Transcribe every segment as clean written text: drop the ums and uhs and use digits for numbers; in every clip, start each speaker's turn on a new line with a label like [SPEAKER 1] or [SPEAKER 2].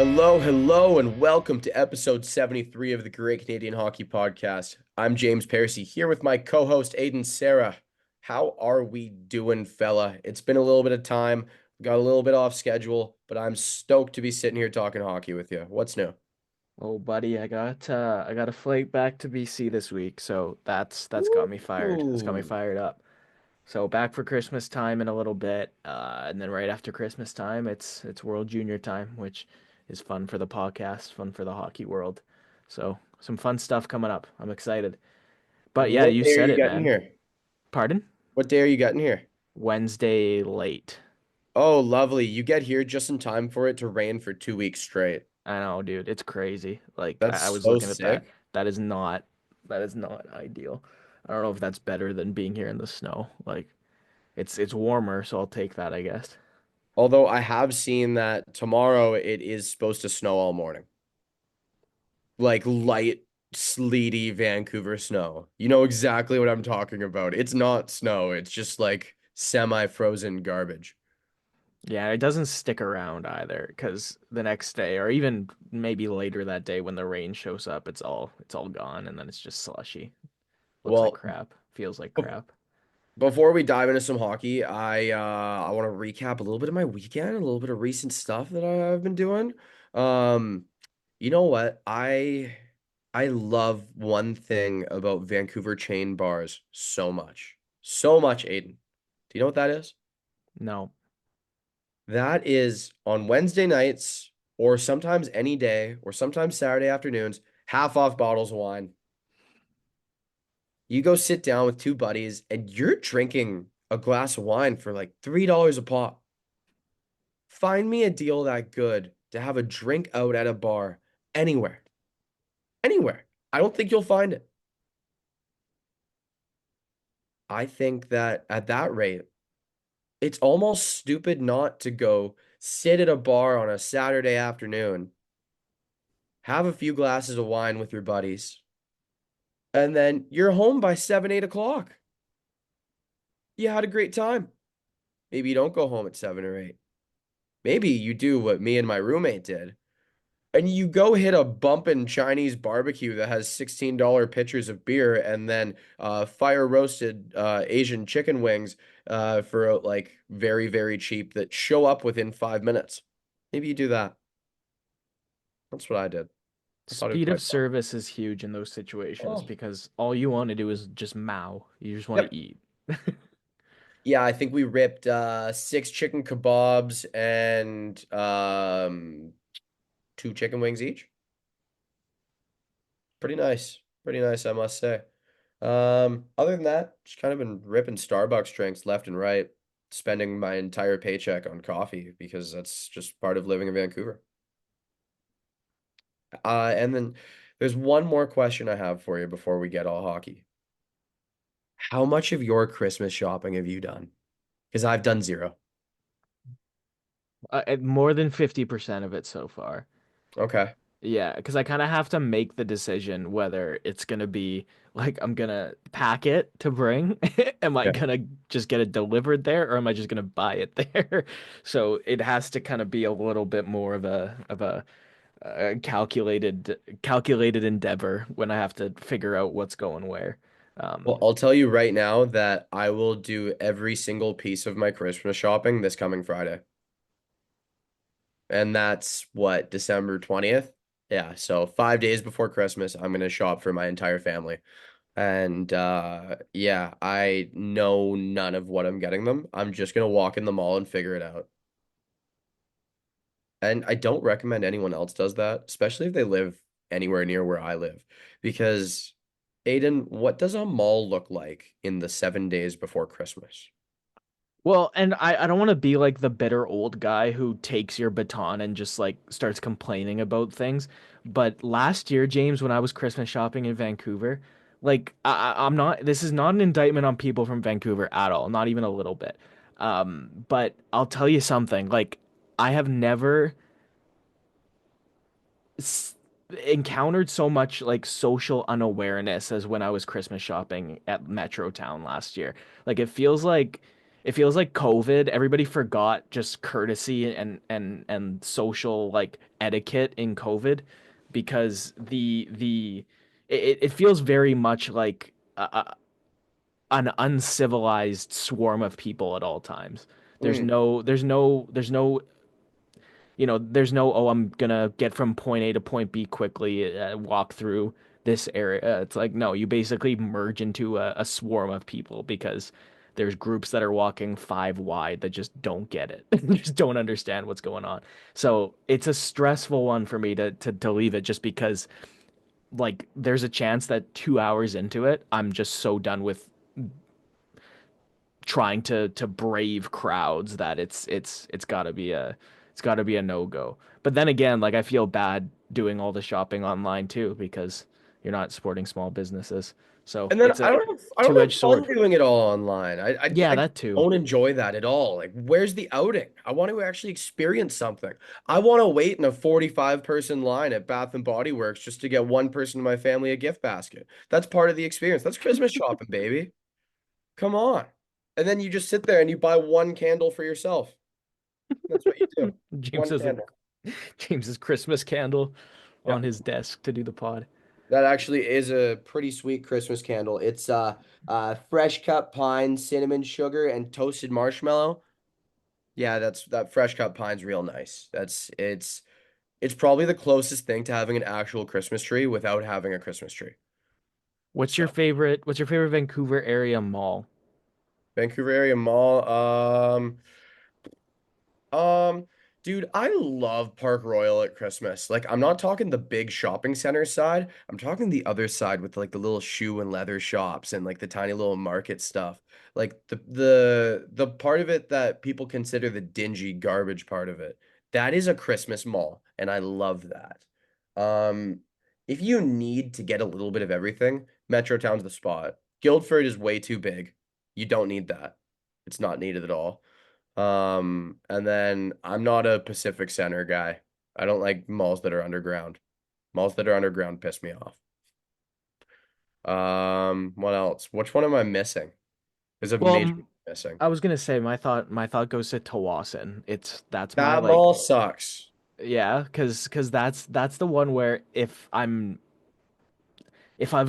[SPEAKER 1] Hello, hello, and welcome to episode 73 of the Great Canadian Hockey Podcast. I'm James Parisi here with my co-host Aiden Sarah. How are we doing, fella? It's been a little bit of time, got a little bit off schedule, but I'm stoked to be sitting here talking hockey with you. What's new?
[SPEAKER 2] Oh, buddy, I got a flight back to BC this week, so that's got me fired. That's got me
[SPEAKER 1] Ooh.
[SPEAKER 2] fired up. So back for Christmas time in a little bit, and then right after Christmas time, it's World Junior time, which is fun for the podcast, fun for the hockey world. So some fun stuff coming up. I'm excited. But yeah,
[SPEAKER 1] What
[SPEAKER 2] you
[SPEAKER 1] day are
[SPEAKER 2] said
[SPEAKER 1] you
[SPEAKER 2] it,
[SPEAKER 1] getting
[SPEAKER 2] man.
[SPEAKER 1] here?
[SPEAKER 2] Pardon?
[SPEAKER 1] What day are you getting here?
[SPEAKER 2] Wednesday late.
[SPEAKER 1] Oh, lovely. You get here just in time for it to rain for 2 weeks straight.
[SPEAKER 2] I know, dude. It's crazy. Like
[SPEAKER 1] That's
[SPEAKER 2] I was
[SPEAKER 1] so
[SPEAKER 2] looking at that.
[SPEAKER 1] sick.
[SPEAKER 2] That is not that is not ideal. I don't know if that's better than being here in the snow. Like it's warmer, so I'll take that, I guess.
[SPEAKER 1] Although I have seen that tomorrow it is supposed to snow all morning. Like light, sleety Vancouver snow. You know exactly what I'm talking about. It's not snow, it's just like semi-frozen garbage.
[SPEAKER 2] Yeah, it doesn't stick around either, because the next day, or even maybe later that day when the rain shows up, it's all gone, and then it's just slushy. Looks like
[SPEAKER 1] Well,
[SPEAKER 2] crap. Feels like
[SPEAKER 1] be-
[SPEAKER 2] crap.
[SPEAKER 1] before we dive into some hockey, I want to recap a little bit of my weekend, a little bit of recent stuff that I've been doing. Um, you know what? I love one thing about Vancouver chain bars so much. So much, Aiden. Do you know what that is?
[SPEAKER 2] No.
[SPEAKER 1] That is on Wednesday nights, or sometimes any day, or sometimes Saturday afternoons, half off bottles of wine. You go sit down with two buddies and you're drinking a glass of wine for like $3 a pop. Find me a deal that good to have a drink out at a bar anywhere. Anywhere. I don't think you'll find it. I think that at that rate, it's almost stupid not to go sit at a bar on a Saturday afternoon, have a few glasses of wine with your buddies, and then you're home by 7, 8 o'clock. You had a great time. Maybe you don't go home at 7 or 8. Maybe you do what me and my roommate did, and you go hit a bumpin' Chinese barbecue that has $16 pitchers of beer and then fire roasted Asian chicken wings for like very, very cheap that show up within 5 minutes. Maybe you do that. That's what I did. I thought it'd be
[SPEAKER 2] Speed of
[SPEAKER 1] quite fun.
[SPEAKER 2] service is huge in those situations
[SPEAKER 1] Oh,
[SPEAKER 2] because all you want to do is just mow. You just want to
[SPEAKER 1] yep.
[SPEAKER 2] eat.
[SPEAKER 1] Yeah, I think we ripped six chicken kebabs and two chicken wings each. Pretty nice. Pretty nice, I must say. Other than that, just kind of been ripping Starbucks drinks left and right, spending my entire paycheck on coffee because that's just part of living in Vancouver. And then there's one more question I have for you before we get all hockey. How much of your Christmas shopping have you done? Because I've done zero.
[SPEAKER 2] More than 50% of it so far.
[SPEAKER 1] Okay.
[SPEAKER 2] Yeah, because I kind of have to make the decision whether it's gonna be like I'm gonna pack it to bring. Am I
[SPEAKER 1] Yeah.
[SPEAKER 2] gonna just get it delivered there, or am I just gonna buy it there? So it has to kind of be a little bit more of a calculated endeavor when I have to figure out what's going where.
[SPEAKER 1] Well,
[SPEAKER 2] Um,
[SPEAKER 1] I'll tell you right now that I will do every single piece of my Christmas shopping this coming Friday. And that's what, December 20th? Yeah, so 5 days before Christmas, I'm gonna shop for my entire family. And yeah, I know none of what I'm getting them. I'm just gonna walk in the mall and figure it out. And I don't recommend anyone else does that, especially if they live anywhere near where I live. Because, Aiden, what does a mall look like in the 7 days before Christmas?
[SPEAKER 2] well, and I don't want to be like the bitter old guy who takes your baton and just like starts complaining about things. But last year, James, when I was Christmas shopping in Vancouver, like I'm not, this is not an indictment on people from Vancouver at all, not even a little bit. But I'll tell you something, like I have never s encountered so much like social unawareness as when I was Christmas shopping at Metro Town last year. Like it feels like it feels like COVID, everybody forgot just courtesy and social like etiquette in COVID because it feels very much like an uncivilized swarm of people at all times.
[SPEAKER 1] Mm.
[SPEAKER 2] There's no there's no, oh, I'm gonna get from point A to point B quickly, walk through this area. It's like, no, you basically merge into a swarm of people because there's groups that are walking five wide that just don't get it, just don't understand what's going on. So it's a stressful one for me to leave it just because like there's a chance that 2 hours into it, I'm just so done with trying to brave crowds that it's got to be a no-go. But then again, like I feel bad doing all the shopping online too because you're not supporting small businesses. So
[SPEAKER 1] And then
[SPEAKER 2] it's a
[SPEAKER 1] I don't have
[SPEAKER 2] two-edged
[SPEAKER 1] fun
[SPEAKER 2] sword.
[SPEAKER 1] doing it all online.
[SPEAKER 2] Yeah,
[SPEAKER 1] I
[SPEAKER 2] that too.
[SPEAKER 1] don't enjoy that at all. Like, where's the outing? I want to actually experience something. I want to wait in a 45 person line at Bath and Body Works just to get one person in my family a gift basket. That's part of the experience. That's Christmas shopping, baby. Come on. And then you just sit there and you buy one candle for yourself. That's what you do.
[SPEAKER 2] James
[SPEAKER 1] One
[SPEAKER 2] has a
[SPEAKER 1] candle.
[SPEAKER 2] James's Christmas candle
[SPEAKER 1] Yeah.
[SPEAKER 2] on his desk to do the pod.
[SPEAKER 1] That actually is a pretty sweet Christmas candle. It's fresh cut pine, cinnamon sugar, and toasted marshmallow. Yeah, that fresh cut pine's real nice. It's probably the closest thing to having an actual Christmas tree without having a Christmas tree. So
[SPEAKER 2] What's your favorite Vancouver area mall?
[SPEAKER 1] Vancouver area mall. Um, dude, I love Park Royal at Christmas. Like, I'm not talking the big shopping center side. I'm talking the other side with like the little shoe and leather shops and like the tiny little market stuff. Like the part of it that people consider the dingy garbage part of it. That is a Christmas mall, and I love that. Um, if you need to get a little bit of everything, Metrotown's the spot. Guildford is way too big. You don't need that. It's not needed at all. And then I'm not a Pacific Center guy. I don't like malls that are underground. Malls that are underground piss me off. What else? Which one am I missing? There's a
[SPEAKER 2] Well,
[SPEAKER 1] major missing.
[SPEAKER 2] I was gonna say my thought goes to Tawasin. It's that's my
[SPEAKER 1] That
[SPEAKER 2] like
[SPEAKER 1] mall sucks.
[SPEAKER 2] yeah, because that's the one where if I've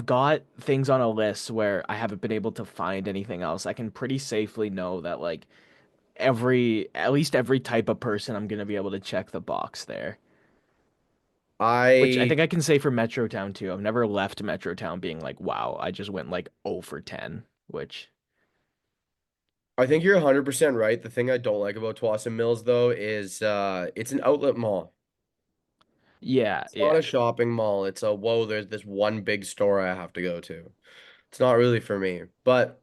[SPEAKER 2] got things on a list where I haven't been able to find anything else, I can pretty safely know that like at least every type of person I'm gonna be able to check the box there. Which I
[SPEAKER 1] I
[SPEAKER 2] think I can say for Metrotown too. I've never left Metrotown being like, wow, I just went like 0 for 10, which
[SPEAKER 1] I think you're 100% right. The thing I don't like about Tuason Mills though is it's an outlet mall.
[SPEAKER 2] yeah,
[SPEAKER 1] It's not
[SPEAKER 2] yeah.
[SPEAKER 1] a shopping mall. It's a whoa, there's this one big store I have to go to. It's not really for me. But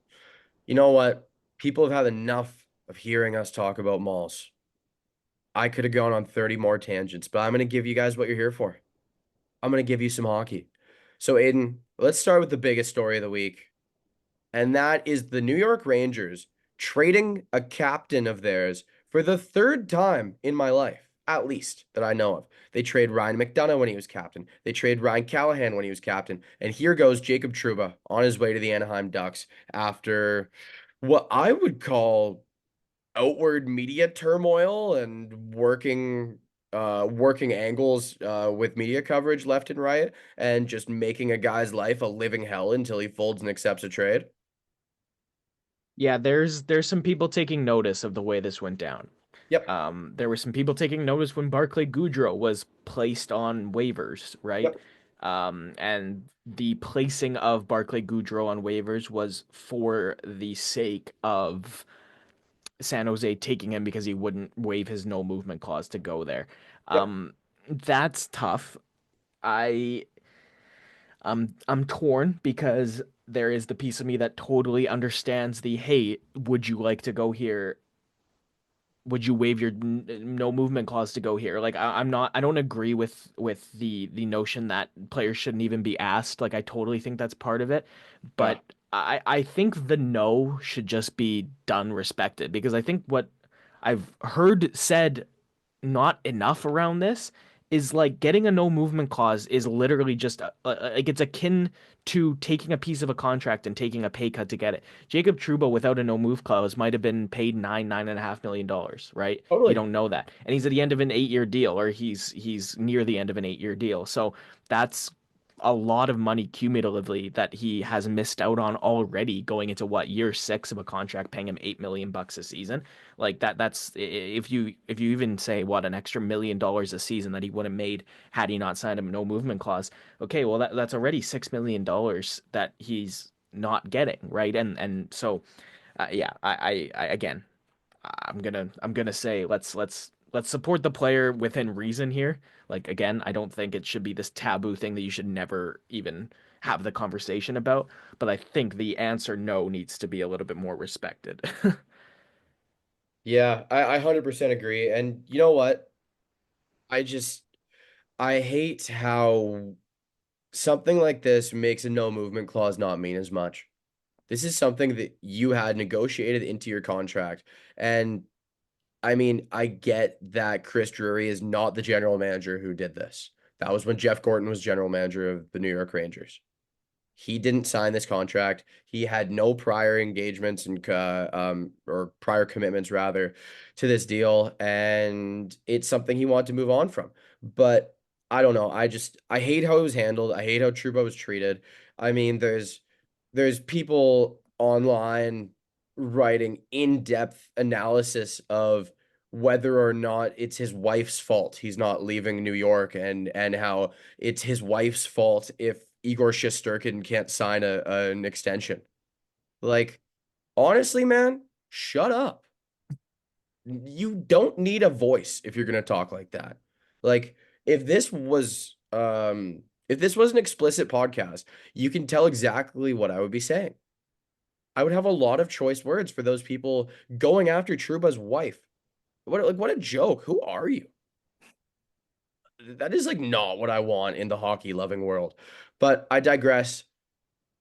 [SPEAKER 1] you know what? People have had enough of hearing us talk about malls. I could have gone on 30 more tangents, but I'm going to give you guys what you're here for. I'm going to give you some hockey. So, Aiden, let's start with the biggest story of the week, and that is the New York Rangers trading a captain of theirs for the third time in my life, at least that I know of. They trade Ryan McDonough when he was captain. They trade Ryan Callahan when he was captain. And here goes Jacob Trouba on his way to the Anaheim Ducks after what I would call outward media turmoil and working angles with media coverage left and right and just making a guy's life a living hell until he folds and accepts a trade.
[SPEAKER 2] Yeah, there's some people taking notice of the way this went down.
[SPEAKER 1] Yep.
[SPEAKER 2] There were some people taking notice when Barclay Goodrow was placed on waivers, right?
[SPEAKER 1] Yep.
[SPEAKER 2] And the placing of Barclay Goodrow on waivers was for the sake of San Jose taking him because he wouldn't waive his no movement clause to go there.
[SPEAKER 1] Yep.
[SPEAKER 2] That's tough. I I'm torn because there is the piece of me that totally understands the hey, would you like to go here? Would you waive your no movement clause to go here? Like I'm not, I don't agree with the notion that players shouldn't even be asked. Like I totally think that's part of it,
[SPEAKER 1] Yeah.
[SPEAKER 2] but I think the no should just be done respected because I think what I've heard said not enough around this is like getting a no movement clause is literally just like it's akin to taking a piece of a contract and taking a pay cut to get it. Jacob Trouba without a no move clause might have been paid $9.5 million, right? You
[SPEAKER 1] Totally.
[SPEAKER 2] don't know that, and he's at the end of an 8 year deal, or he's near the end of an 8 year deal. So that's a lot of money cumulatively that he has missed out on already going into what year six of a contract paying him $8 million a season. Like that's if you even say what an extra $1 million a season that he would have made had he not signed a no movement clause. Okay, well that's already $6 million that he's not getting, right? And so yeah, I again I'm gonna say let's support the player within reason here. Like again, I don't think it should be this taboo thing that you should never even have the conversation about. But I think the answer no needs to be a little bit more respected.
[SPEAKER 1] Yeah, I 100% agree. And you know what? I just I hate how something like this makes a no movement clause not mean as much. This is something that you had negotiated into your contract. And I mean, I get that Chris Drury is not the general manager who did this. That was when Jeff Gorton was general manager of the New York Rangers. He didn't sign this contract. He had no prior engagements and or prior commitments rather to this deal, and it's something he wanted to move on from. But I don't know. I hate how it was handled. I hate how Truba was treated. I mean, there's people online writing in-depth analysis of whether or not it's his wife's fault he's not leaving New York, and how it's his wife's fault if Igor Shesterkin can't sign an extension. Like, honestly, man, shut up. You don't need a voice if you're gonna talk like that. Like, if this was if this was an explicit podcast, you can tell exactly what I would be saying. I would have a lot of choice words for those people going after Truba's wife. What a joke. Who are you? That is like not what I want in the hockey loving world. But I digress.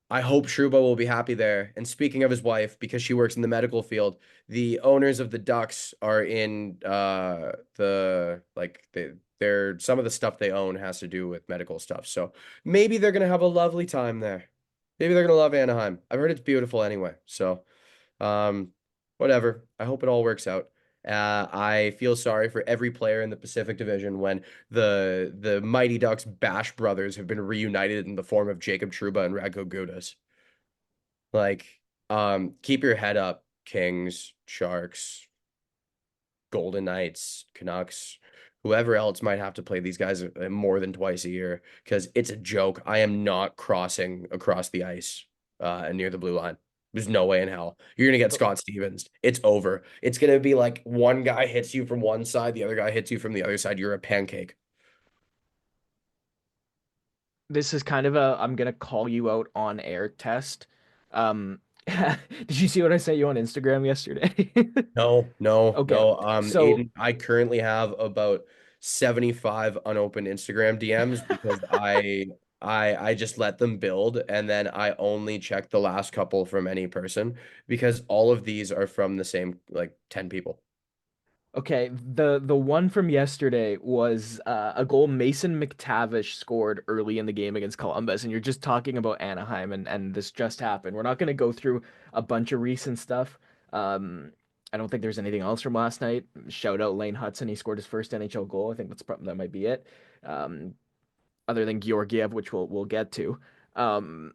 [SPEAKER 1] I hope Truba will be happy there. And speaking of his wife, because she works in the medical field, the owners of the Ducks are in they're some of the stuff they own has to do with medical stuff. So maybe they're gonna have a lovely time there. Maybe they're gonna love Anaheim. I've heard it's beautiful anyway. So um, whatever. I hope it all works out. I feel sorry for every player in the Pacific Division when the Mighty Ducks Bash brothers have been reunited in the form of Jacob Trouba and Radko Gudas. Like, keep your head up, Kings, Sharks, Golden Knights, Canucks, whoever else might have to play these guys more than twice a year because it's a joke. I am not crossing across the ice near the blue line. There's no way in hell. You're gonna get Scott Stevens. It's over. It's gonna be like one guy hits you from one side, the other guy hits you from the other side. You're a pancake.
[SPEAKER 2] This is kind of a I'm gonna call you out on air test. Did you see what I sent you on Instagram yesterday?
[SPEAKER 1] No, no,
[SPEAKER 2] Okay,
[SPEAKER 1] no.
[SPEAKER 2] so
[SPEAKER 1] Aiden, I currently have about 75 unopened Instagram DMs because I just let them build and then I only check the last couple from any person because all of these are from the same like 10 people.
[SPEAKER 2] okay, the one from yesterday was a goal Mason McTavish scored early in the game against Columbus, and you're just talking about Anaheim, and this just happened. We're not going to go through a bunch of recent stuff. Um, I don't think there's anything else from last night. Shout out Lane Hudson, he scored his first NHL goal. I think that might be it. Um, Other than Georgiev, which we'll get to. Um,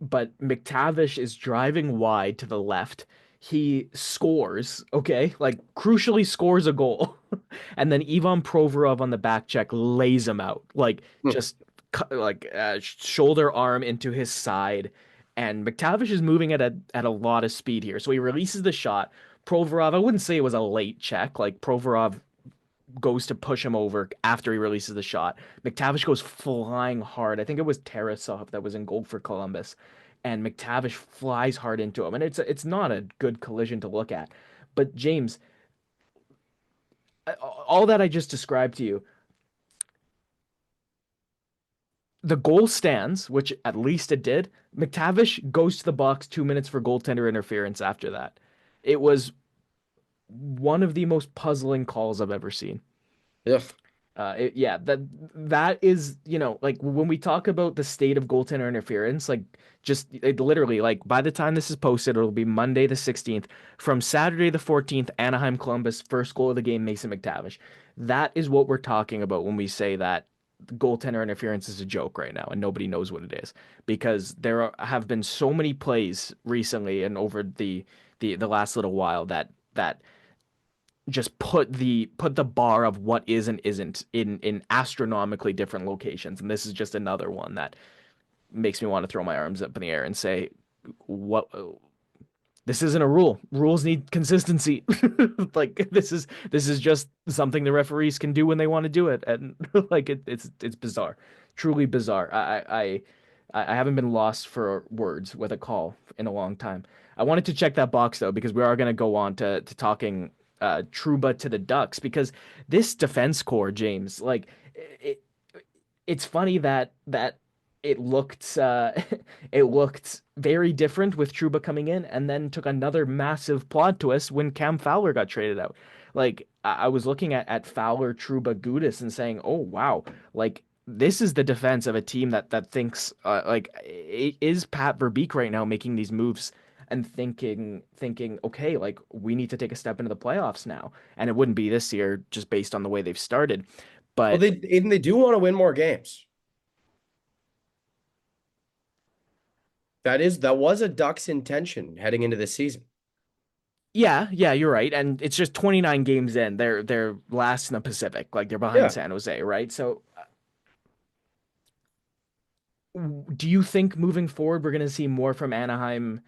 [SPEAKER 2] but McTavish is driving wide to the left. He scores, okay, like crucially scores a goal. And then Ivan Provorov on the back check lays him out, like
[SPEAKER 1] Hmm.
[SPEAKER 2] just shoulder arm into his side. And McTavish is moving at a lot of speed here. So he releases the shot. Provorov, I wouldn't say it was a late check. Like Provorov goes to push him over after he releases the shot. McTavish goes flying hard. I think it was Tarasov that was in goal for Columbus, and McTavish flies hard into him, and it's not a good collision to look at. But James, all that I just described to you, the goal stands, which at least it did. McTavish goes to the box 2 minutes for goaltender interference after that. It was one of the most puzzling calls I've ever seen.
[SPEAKER 1] Ugh.
[SPEAKER 2] Yeah, that is, like when we talk about the state of goaltender interference, like just literally, like by the time this is posted, it'll be Monday the 16th. From Saturday the 14th, Anaheim Columbus, first goal of the game, Mason McTavish. That is what we're talking about when we say that goaltender interference is a joke right now, and nobody knows what it is because have been so many plays recently and over the last little while that just put the bar of what is and isn't in astronomically different locations, and this is just another one that makes me want to throw my arms up in the air and say, what? This isn't a rule. Rules need consistency. Like this is just something the referees can do when they want to do it, and like it's bizarre, truly bizarre. I haven't been lost for words with a call in a long time. I wanted to check that box though because we are going to go on to talking Trouba to the Ducks because this defense core, James, like it, it's funny that it looked it looked very different with Trouba coming in and then took another massive plot twist when Cam Fowler got traded out. Like I was looking at Fowler, Trouba, Gudis and saying, "Oh wow, like this is the defense of a team that thinks is Pat Verbeek right now making these moves and thinking okay, like we need to take a step into the playoffs now." And it wouldn't be this year just based on the way they've started.
[SPEAKER 1] Well,
[SPEAKER 2] But
[SPEAKER 1] they do want to win more games. That was a Ducks intention heading into this season.
[SPEAKER 2] yeah, yeah, you're right. And it's just 29 games in. They're last in the Pacific. Like they're behind
[SPEAKER 1] Yeah.
[SPEAKER 2] San Jose, right? So do you think moving forward we're going to see more from Anaheim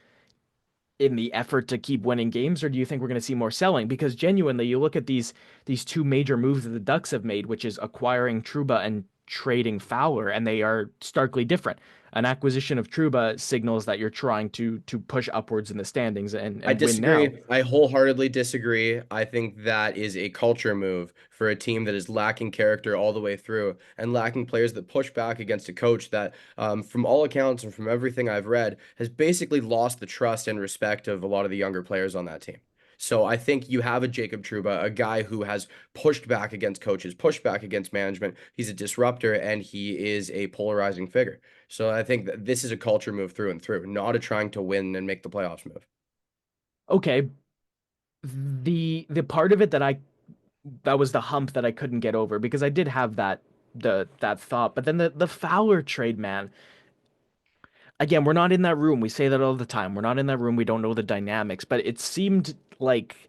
[SPEAKER 2] in the effort to keep winning games, or do you think we're going to see more selling? Because genuinely, you look at these two major moves that the Ducks have made, which is acquiring Trouba and trading Fowler, and they are starkly different. An acquisition of Trouba signals that you're trying to push upwards in the standings
[SPEAKER 1] I
[SPEAKER 2] and win now.
[SPEAKER 1] disagree. I wholeheartedly disagree. I think that is a culture move for a team that is lacking character all the way through and lacking players that push back against a coach that, from all accounts and from everything I've read, has basically lost the trust and respect of a lot of the younger players on that team. So I think you have a Jacob Trouba, a guy who has pushed back against coaches, pushed back against management. He's a disruptor and he is a polarizing figure. So I think that this is a culture move through and through, not a trying to win and make the playoffs move.
[SPEAKER 2] Okay, the part of it that was the hump that I couldn't get over because I did have that thought, but then the Fowler trade, man. Again, we're not in that room. We say that all the time. We're not in that room. We don't know the dynamics, but it seemed like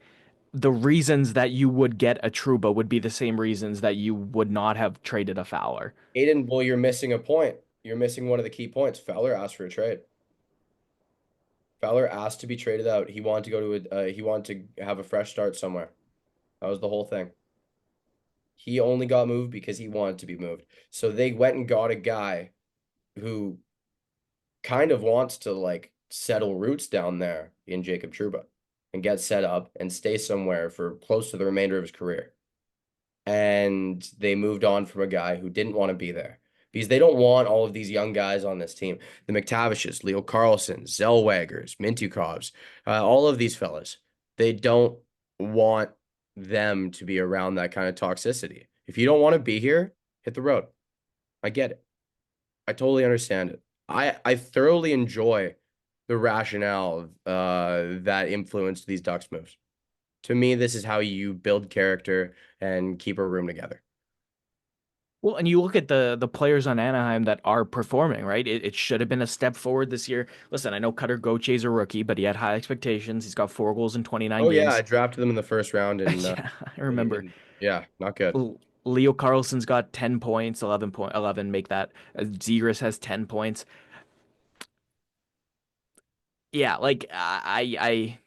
[SPEAKER 2] the reasons that you would get a Trouba would be the same reasons that you would not have traded a Fowler.
[SPEAKER 1] Aiden, well, you're missing a point. You're missing one of the key points. Fowler asked for a trade. Fowler asked to be traded out. He wanted to go to he wanted to have a fresh start somewhere. That was the whole thing. He only got moved because he wanted to be moved. So they went and got a guy who kind of wants to like settle roots down there in Jacob Trouba and get set up and stay somewhere for close to the remainder of his career. And they moved on from a guy who didn't want to be there because they don't want all of these young guys on this team. The McTavishes, Leo Carlson, Zellwegers, Mintyukovs, all of these fellas. They don't want them to be around that kind of toxicity. If you don't want to be here, hit the road. I get it. I totally understand it. I thoroughly enjoy the rationale that influenced these Ducks moves. To me, this is how you build character and keep a room together.
[SPEAKER 2] Well, and you look at the players on Anaheim that are performing, right? It should have been a step forward this year. Listen, I know Cutter Gauthier a rookie, but he had high expectations. He's got 4 goals in 29
[SPEAKER 1] Oh yeah, I
[SPEAKER 2] games.
[SPEAKER 1] drafted them in the first round and
[SPEAKER 2] Yeah, I remember.
[SPEAKER 1] yeah, not good.
[SPEAKER 2] Leo Carlson's got 10 points, 11 make that. Zegras has 10 points. Yeah, like I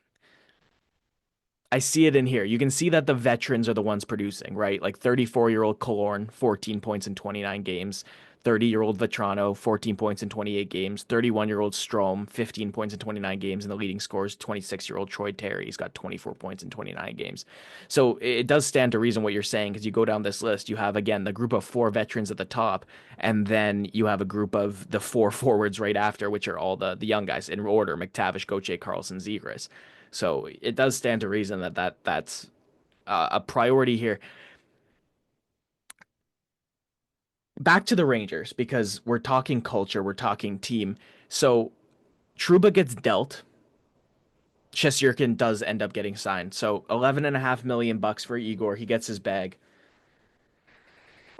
[SPEAKER 2] see it in here. You can see that the veterans are the ones producing, right? Like 34-year-old Killorn, 14 points in 29 games. 30-year-old Vetrano, 14 points in 28 games. 31-year-old Strome, 15 points in 29 games. And the leading scorer is 26-year-old Troy Terry. He's got 24 points in 29 games. So it does stand to reason what you're saying because you go down this list. You have, again, the group of 4 veterans at the top. And then you have a group of the 4 forwards right after, which are all the young guys in order: McTavish, Gauthier, Carlson, Zegras. So it does stand to reason that that's a priority here. Back to the Rangers because we're talking culture, we're talking team. So Truba gets dealt. Shesterkin does end up getting signed. So 11.5 million bucks for Igor. He gets his bag.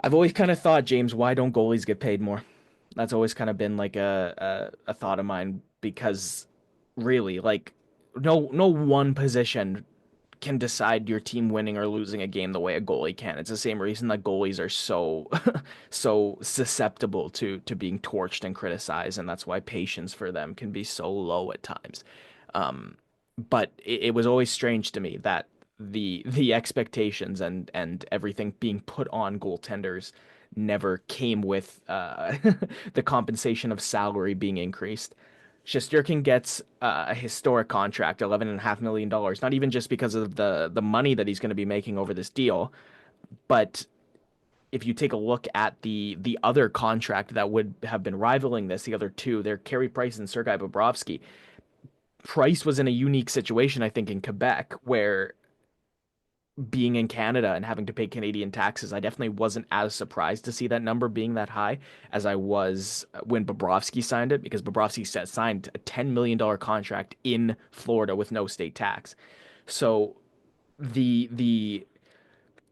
[SPEAKER 2] I've always kind of thought, James, why don't goalies get paid more? That's always kind of been like a thought of mine because really, like, no one position can decide your team winning or losing a game the way a goalie can. It's the same reason that goalies are so so susceptible to being torched and criticized, and that's why patience for them can be so low at times. Um, but it was always strange to me that the expectations and everything being put on goaltenders never came with the compensation of salary being increased. Shesterkin gets a historic contract, $11.5 million. Not even just because of the money that he's going to be making over this deal, but if you take a look at the other contract that would have been rivaling this, the other two, they're Carey Price and Sergei Bobrovsky. Price was in a unique situation, I think, in Quebec, where being in Canada and having to pay Canadian taxes, I definitely wasn't as surprised to see that number being that high as I was when Bobrovsky signed it, because Bobrovsky signed a $10 million contract in Florida with no state tax. So the the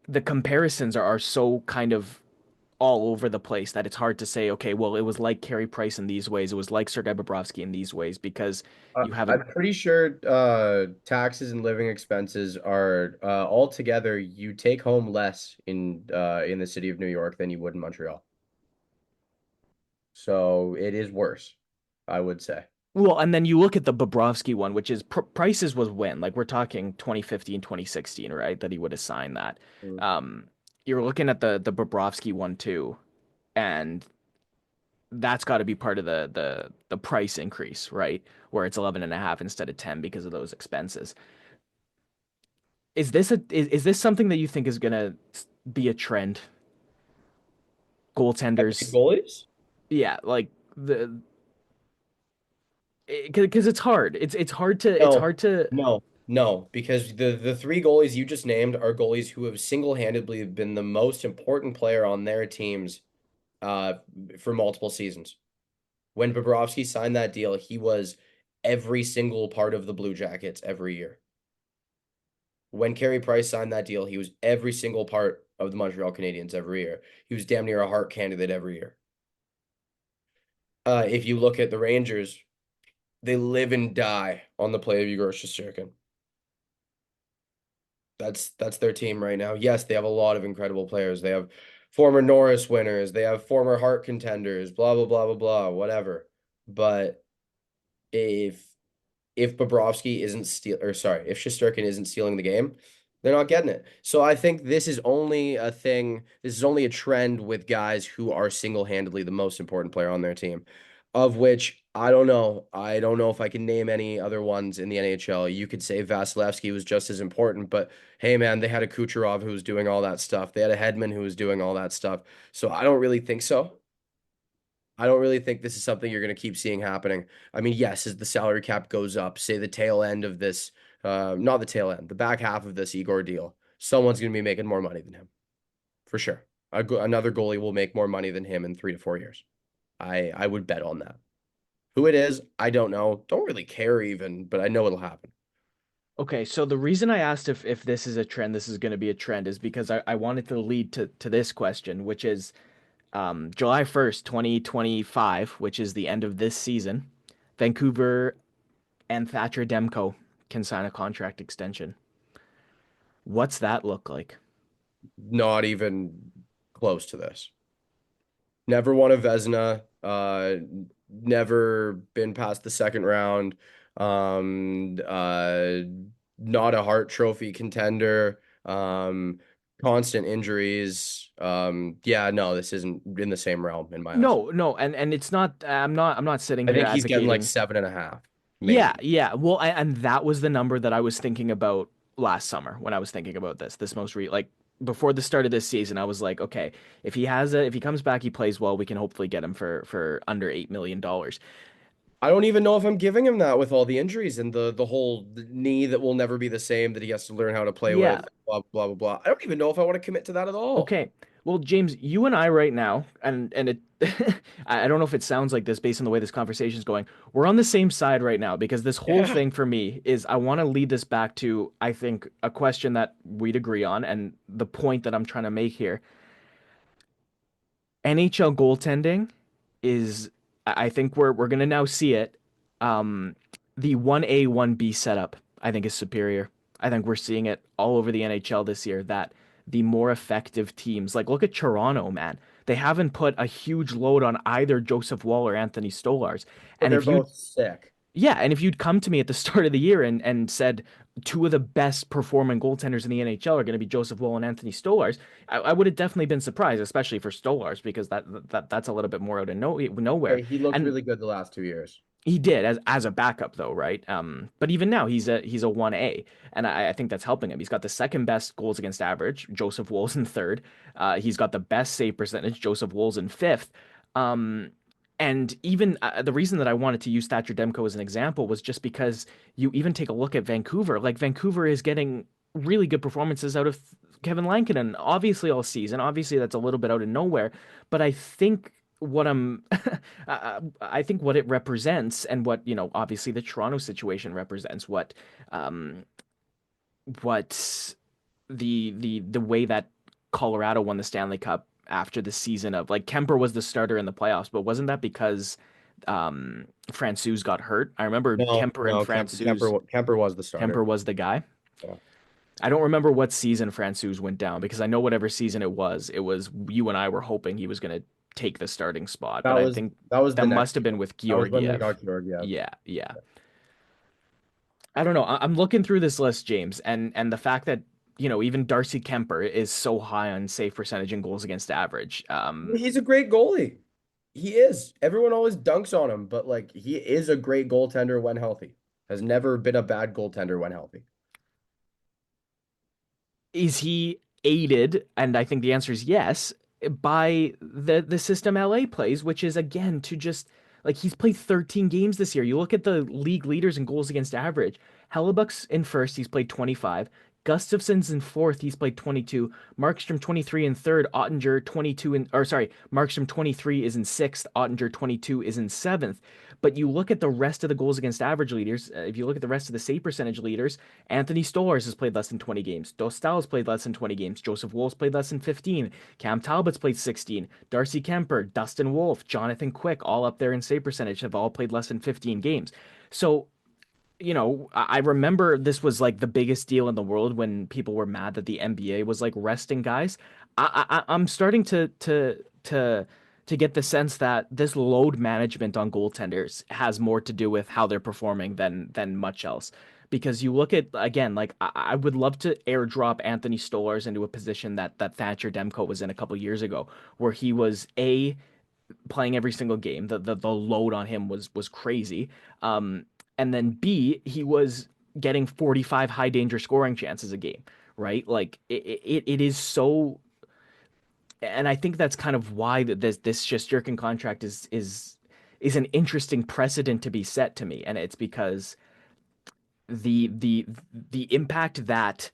[SPEAKER 2] the comparisons are so kind of all over the place that it's hard to say, okay, well, it was like Carey Price in these ways, it was like Sergei Bobrovsky in these ways, because you have a
[SPEAKER 1] I'm pretty sure taxes and living expenses are altogether you take home less in the city of New York than you would in Montreal. So it is worse, I would say.
[SPEAKER 2] well, and then you look at the Bobrovsky one, which is prices was when, like we're talking 2015, 2016, right? That he would have signed that.
[SPEAKER 1] Mm.
[SPEAKER 2] Um, you're looking at the Bobrovsky one too, and that's got to be part of the price increase, right? Where it's 11 and a half instead of 10 because of those expenses. Is this something that you think is gonna be a trend? Goaltenders,
[SPEAKER 1] Goalies?
[SPEAKER 2] yeah, like the because it's hard. It's
[SPEAKER 1] No,
[SPEAKER 2] hard to
[SPEAKER 1] no, because the three goalies you just named are goalies who have single-handedly been the most important player on their teams uh for multiple seasons. When Bobrovsky signed that deal, he was every single part of the Blue Jackets every year. When Carey Price signed that deal, he was every single part of the Montreal Canadiens every year. He was damn near a Hart candidate every year. If you look at the Rangers, they live and die on the play of Igor Shesterkin. That's their team right now. Yes, they have a lot of incredible players. They have former Norris winners. They have former Hart contenders. Blah blah blah blah blah. Whatever. But if if Bobrovsky isn't if Shesterkin isn't stealing the game, they're not getting it. So I think this is only a thing. This is only a trend with guys who are single-handedly the most important player on their team, of which I don't know. I don't know if I can name any other ones in the NHL. You could say Vasilevsky was just as important, but hey, man, they had a Kucherov who was doing all that stuff. They had a Hedman who was doing all that stuff. So I don't really think so. I don't really think this is something you're going to keep seeing happening. I mean, yes, as the salary cap goes up, say the tail end of this, not the tail end, the back half of this Igor deal, someone's going to be making more money than him for sure. Another goalie will make more money than him in 3 to 4 years. I would bet on that. Who it is, I don't know. Don't really care even, but I know it'll happen.
[SPEAKER 2] Okay, so the reason I asked if this is a trend, this is going to be a trend, is because I wanted to lead to this question, which is July 1st, 2025, which is the end of this season, Vancouver and Thatcher Demko can sign a contract extension. What's that look like?
[SPEAKER 1] Not even close to this. Never won a Vezina. Never been past the second round. Um, uh, Not a Hart Trophy contender. Constant injuries. Yeah, no, this isn't in the same realm in my eyes.
[SPEAKER 2] No, and it's not. I'm not sitting
[SPEAKER 1] I
[SPEAKER 2] here
[SPEAKER 1] think he's getting like
[SPEAKER 2] advocating.
[SPEAKER 1] 7.5,
[SPEAKER 2] Yeah,
[SPEAKER 1] maybe.
[SPEAKER 2] yeah. Well, and that was the number that I was thinking about last summer when I was thinking about this most like before the start of this season. I was like, okay, if he comes back, he plays well, we can hopefully get him for under $8 million.
[SPEAKER 1] I don't even know if I'm giving him that with all the injuries and the whole knee that will never be the same that he has to learn how to play
[SPEAKER 2] Yeah.
[SPEAKER 1] with. Blah blah blah blah. I don't even know if I want to commit to that at all.
[SPEAKER 2] Okay. Well, James, you and I right now, and it, I don't know if it sounds like this based on the way this conversation is going. We're on the same side right now because this whole
[SPEAKER 1] Yeah.
[SPEAKER 2] thing for me is I want to lead this back to, I think, a question that we'd agree on, and the point that I'm trying to make here. NHL goaltending is, I think we're gonna now see it. Um, the 1A, 1B setup, I think, is superior. I think we're seeing it all over the NHL this year that the more effective teams, like look at Toronto, man. They haven't put a huge load on either Joseph Woll or Anthony Stolarz.
[SPEAKER 1] But
[SPEAKER 2] And
[SPEAKER 1] they're
[SPEAKER 2] if you
[SPEAKER 1] both sick.
[SPEAKER 2] yeah, and if you'd come to me at the start of the year and said two of the best performing goaltenders in the NHL are going to be Joseph Woll and Anthony Stolarz, I would have definitely been surprised, especially for Stolarz because that's a little bit more out of nowhere.
[SPEAKER 1] Hey, he looked
[SPEAKER 2] And
[SPEAKER 1] really good the last 2 years.
[SPEAKER 2] he did as a backup though, right? But even now he's a 1A, and I think that's helping him. He's got the second best goals against average. Joseph Woll's in third. He's got the best save percentage. Joseph Woll's in fifth. Um, and even the reason that I wanted to use Thatcher Demko as an example was just because you even take a look at Vancouver. Like Vancouver is getting really good performances out of Kevin Lankinen, obviously all season. Obviously that's a little bit out of nowhere, but I think what I'm I think what it represents and what, obviously the Toronto situation represents um what the way that Colorado won the Stanley Cup after the season of like Kemper was the starter in the playoffs, but wasn't that because Francouz got hurt? I remember
[SPEAKER 1] No,
[SPEAKER 2] Kemper and
[SPEAKER 1] no,
[SPEAKER 2] Francouz.
[SPEAKER 1] Kemper was the
[SPEAKER 2] Kemper
[SPEAKER 1] starter.
[SPEAKER 2] was the guy.
[SPEAKER 1] Yeah.
[SPEAKER 2] I don't remember what season Francouz went down because I know whatever season it was you and I were hoping he was going to take the starting spot, but
[SPEAKER 1] That
[SPEAKER 2] I
[SPEAKER 1] was
[SPEAKER 2] think
[SPEAKER 1] that was
[SPEAKER 2] that
[SPEAKER 1] the
[SPEAKER 2] must
[SPEAKER 1] next
[SPEAKER 2] have
[SPEAKER 1] year.
[SPEAKER 2] been with
[SPEAKER 1] That was when they
[SPEAKER 2] Georgiev.
[SPEAKER 1] got Georgiev.
[SPEAKER 2] Yeah, yeah. I don't know. I'm looking through this list, James, and the fact that even Darcy Kemper is so high on save percentage and goals against average.
[SPEAKER 1] He's a great goalie. He is. Everyone always dunks on him, but like he is a great goaltender when healthy. Has never been a bad goaltender when healthy.
[SPEAKER 2] Is he aided? And I think the answer is yes, by the system LA plays, which is again to just like he's played 13 games this year. You look at the league leaders in goals against average. Hellebuck's in first, he's played 25. Gustafson's in fourth, he's played 22. Markstrom 23 in third, Ottinger 22 in or sorry, Markstrom 23 is in sixth, Ottinger 22 is in seventh. But you look at the rest of the goals against average leaders, if you look at the rest of the save percentage leaders, Anthony Stolarz has played less than 20 games. Dostal has played less than 20 games. Joseph Woll's played less than 15. Cam Talbot's played 16. Darcy Kemper, Dustin Wolf, Jonathan Quick, all up there in save percentage, have all played less than 15 games. So, I remember this was like the biggest deal in the world when people were mad that the NBA was like resting guys. I'm starting to get the sense that this load management on goaltenders has more to do with how they're performing than much else. Because you look at again, like I would love to airdrop Anthony Stolarz into a position that Thatcher Demko was in a couple years ago, where he was playing every single game. The load on him was crazy. And then B, he was getting 45 high danger scoring chances a game, right? Like it is so, and I think that's kind of why this Shesterkin contract is an interesting precedent to be set to me, and it's because the impact that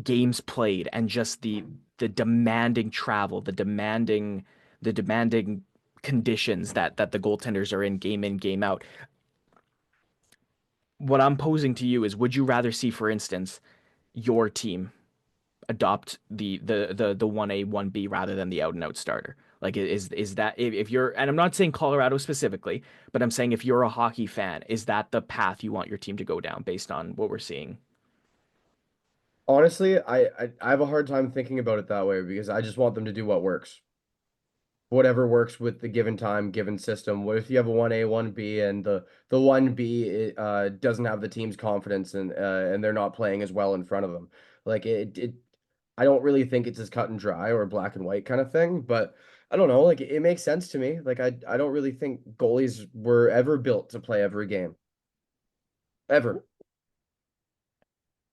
[SPEAKER 2] games played and just the demanding travel, the demanding conditions that the goaltenders are in, game out. What I'm posing to you is, would you rather see, for instance, your team adopt the 1A 1B rather than the out and out starter? Like is that if you're, and I'm not saying Colorado specifically, but I'm saying if you're a hockey fan, is that the path you want your team to go down based on what we're seeing?
[SPEAKER 1] Honestly, I have a hard time thinking about it that way because I just want them to do what works. Whatever works with the given time, given system. What if you have a 1A, 1B and the 1B doesn't have the team's confidence and they're not playing as well in front of them. Like it I don't really think it's as cut and dry or black and white kind of thing, but I don't know, like it makes sense to me. Like I don't really think goalies were ever built to play every game. Ever.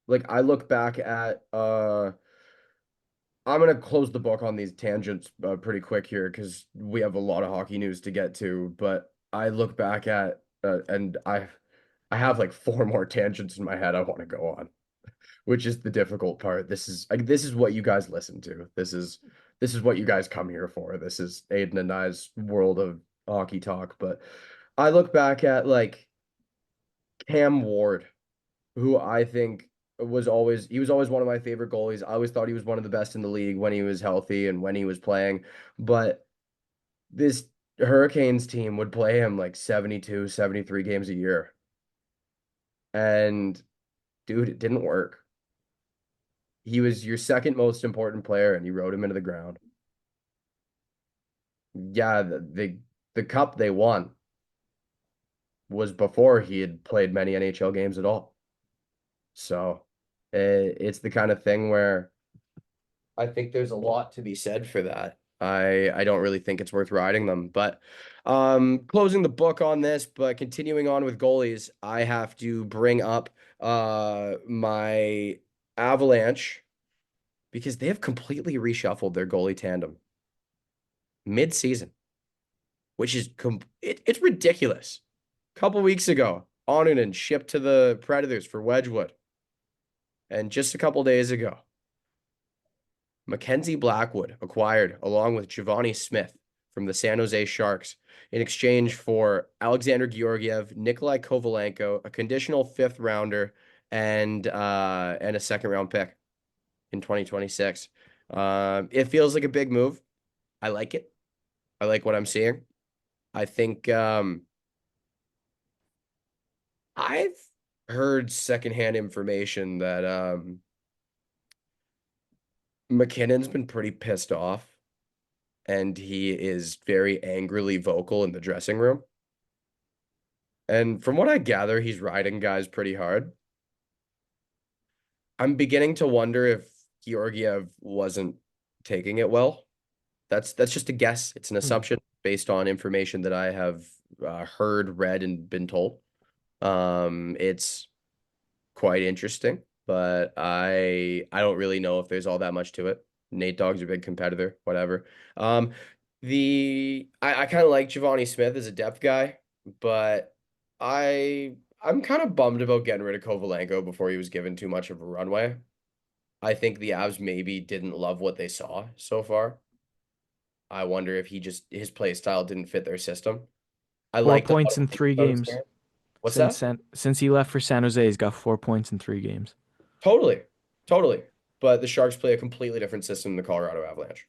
[SPEAKER 1] Like I look back at I'm gonna close the book on these tangents pretty quick here because we have a lot of hockey news to get to. But I look back at and I have like four more tangents in my head I want to go on. which is the difficult part. This is what you guys listen to. This is what you guys come here for. This is Aiden and I's world of hockey talk. But I look back at like Cam Ward, who I think he was always one of my favorite goalies. I always thought he was one of the best in the league when he was healthy and when he was playing. But this Hurricanes team would play him like 72, 73 games a year. And dude, it didn't work. He was your second most important player and you rode him into the ground. Yeah, the cup they won was before he had played many NHL games at all. So it's the kind of thing where I think there's a lot to be said for that. I don't really think it's worth riding them, but closing the book on this, but continuing on with goalies, I have to bring up my Avalanche because they have completely reshuffled their goalie tandem mid-season, which is it's ridiculous. A couple weeks ago, Onunen shipped to the Predators for Wedgwood, and just a couple days ago, Mackenzie Blackwood acquired along with Giovanni Smith from the San Jose Sharks in exchange for Alexander Georgiev, Nikolai Kovalenko, a conditional fifth rounder, and a second round pick in 2026. It feels like a big move. I like it. I like what I'm seeing. I think I've heard secondhand information that McKinnon's been pretty pissed off and he is very angrily vocal in the dressing room. And from what I gather, he's riding guys pretty hard. I'm beginning to wonder if Georgiev wasn't taking it well. That's just a guess. It's an
[SPEAKER 2] Hmm.
[SPEAKER 1] assumption based on information that I have heard, read, and been told. It's quite interesting, but I don't really know if there's all that much to it. Nate Dogg's a big competitor, whatever. Um, I kind of like Giovanni Smith as a depth guy, but I'm kind of bummed about getting rid of Kovalenko before he was given too much of a runway. I think the Avs maybe didn't love what they saw so far. I wonder if his play style didn't fit their system. I
[SPEAKER 2] Four
[SPEAKER 1] liked a lot
[SPEAKER 2] points
[SPEAKER 1] of
[SPEAKER 2] in
[SPEAKER 1] things
[SPEAKER 2] three
[SPEAKER 1] about his
[SPEAKER 2] games
[SPEAKER 1] game. What's that?
[SPEAKER 2] since he left for San Jose. He's got 4 points in 3 games.
[SPEAKER 1] Totally. Totally. But the Sharks play a completely different system than the Colorado Avalanche.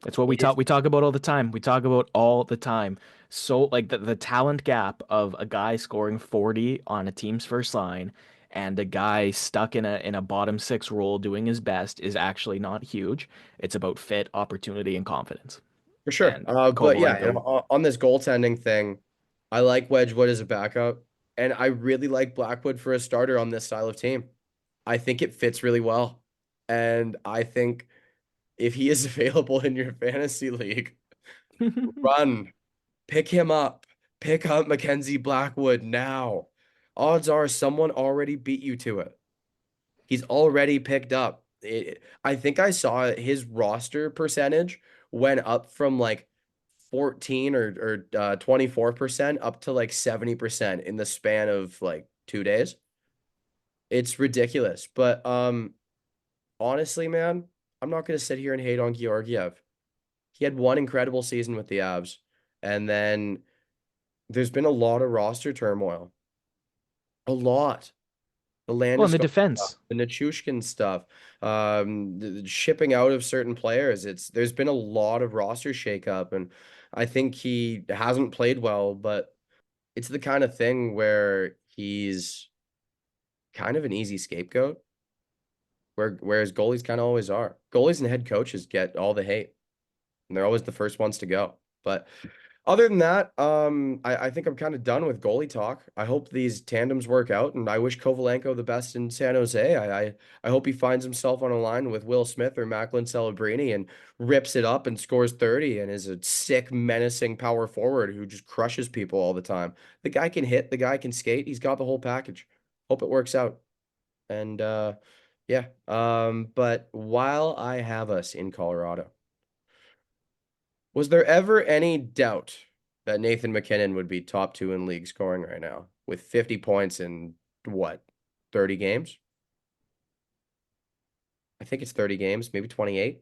[SPEAKER 2] That's what we
[SPEAKER 1] It is
[SPEAKER 2] talk. We talk about all the time. We talk about all the time. So like the talent gap of a guy scoring 40 on a team's first line and a guy stuck in a bottom six role doing his best is actually not huge. It's about fit, opportunity, and confidence.
[SPEAKER 1] for sure.
[SPEAKER 2] And
[SPEAKER 1] But yeah, and
[SPEAKER 2] Kovalenko.
[SPEAKER 1] on this goaltending thing, I like Wedgwood as a backup, and I really like Blackwood for a starter on this style of team. I think it fits really well. And I think if he is available in your fantasy league, run, pick him up, pick up Mackenzie Blackwood now. Odds are someone already beat you to it. He's already picked up. I think I saw his roster percentage went up from like 14 or 24% up to like 70% in the span of like 2 days. It's ridiculous. But honestly, man, I'm not gonna sit here and hate on Georgiev. He had one incredible season with the Avs, and then there's been a lot of roster turmoil. A lot. The
[SPEAKER 2] Well, in the
[SPEAKER 1] Landeskog stuff,
[SPEAKER 2] defense.
[SPEAKER 1] the Nichushkin stuff, the shipping out of certain players. There's been a lot of roster shakeup, and I think he hasn't played well, but it's the kind of thing where he's kind of an easy scapegoat, whereas goalies kind of always are. Goalies and head coaches get all the hate, and they're always the first ones to go. But other than that, I think I'm kind of done with goalie talk. I hope these tandems work out, and I wish Kovalenko the best in San Jose. I hope he finds himself on a line with Will Smith or Macklin Celebrini and rips it up and scores 30 and is a sick, menacing power forward who just crushes people all the time. The guy can hit, the guy can skate. He's got the whole package. Hope it works out. And yeah. But while I have us in Colorado. Was there ever any doubt that Nathan McKinnon would be top two in league scoring right now with 50 points in what, 30 games? I think it's 30 games, maybe 28.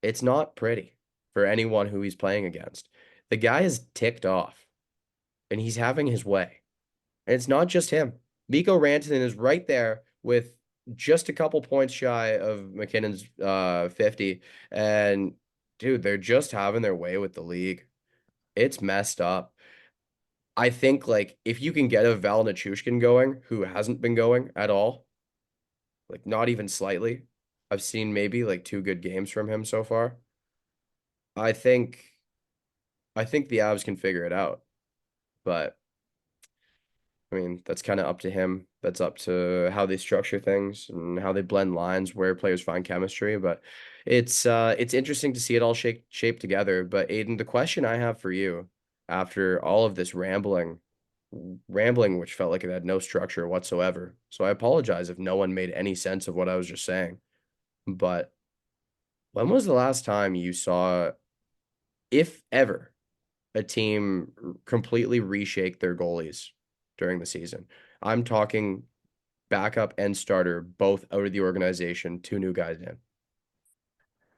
[SPEAKER 1] It's not pretty for anyone who he's playing against. The guy is ticked off and he's having his way. And it's not just him. Mikko Rantanen is right there with just a couple points shy of McKinnon's 50. And dude, they're just having their way with the league. It's messed up. I think like if you can get a Val Nichushkin going, who hasn't been going at all, like not even slightly. I've seen maybe like two good games from him so far. I think I think the Avs can figure it out. But I mean, that's kind of up to him. That's up to how they structure things and how they blend lines, where players find chemistry. But it's interesting to see it all shape together. But Aiden, the question I have for you after all of this rambling, which felt like it had no structure whatsoever. So I apologize if no one made any sense of what I was just saying. But when was the last time you saw, if ever, a team completely reshake their goalies during the season? I'm talking backup and starter, both out of the organization, two new guys in.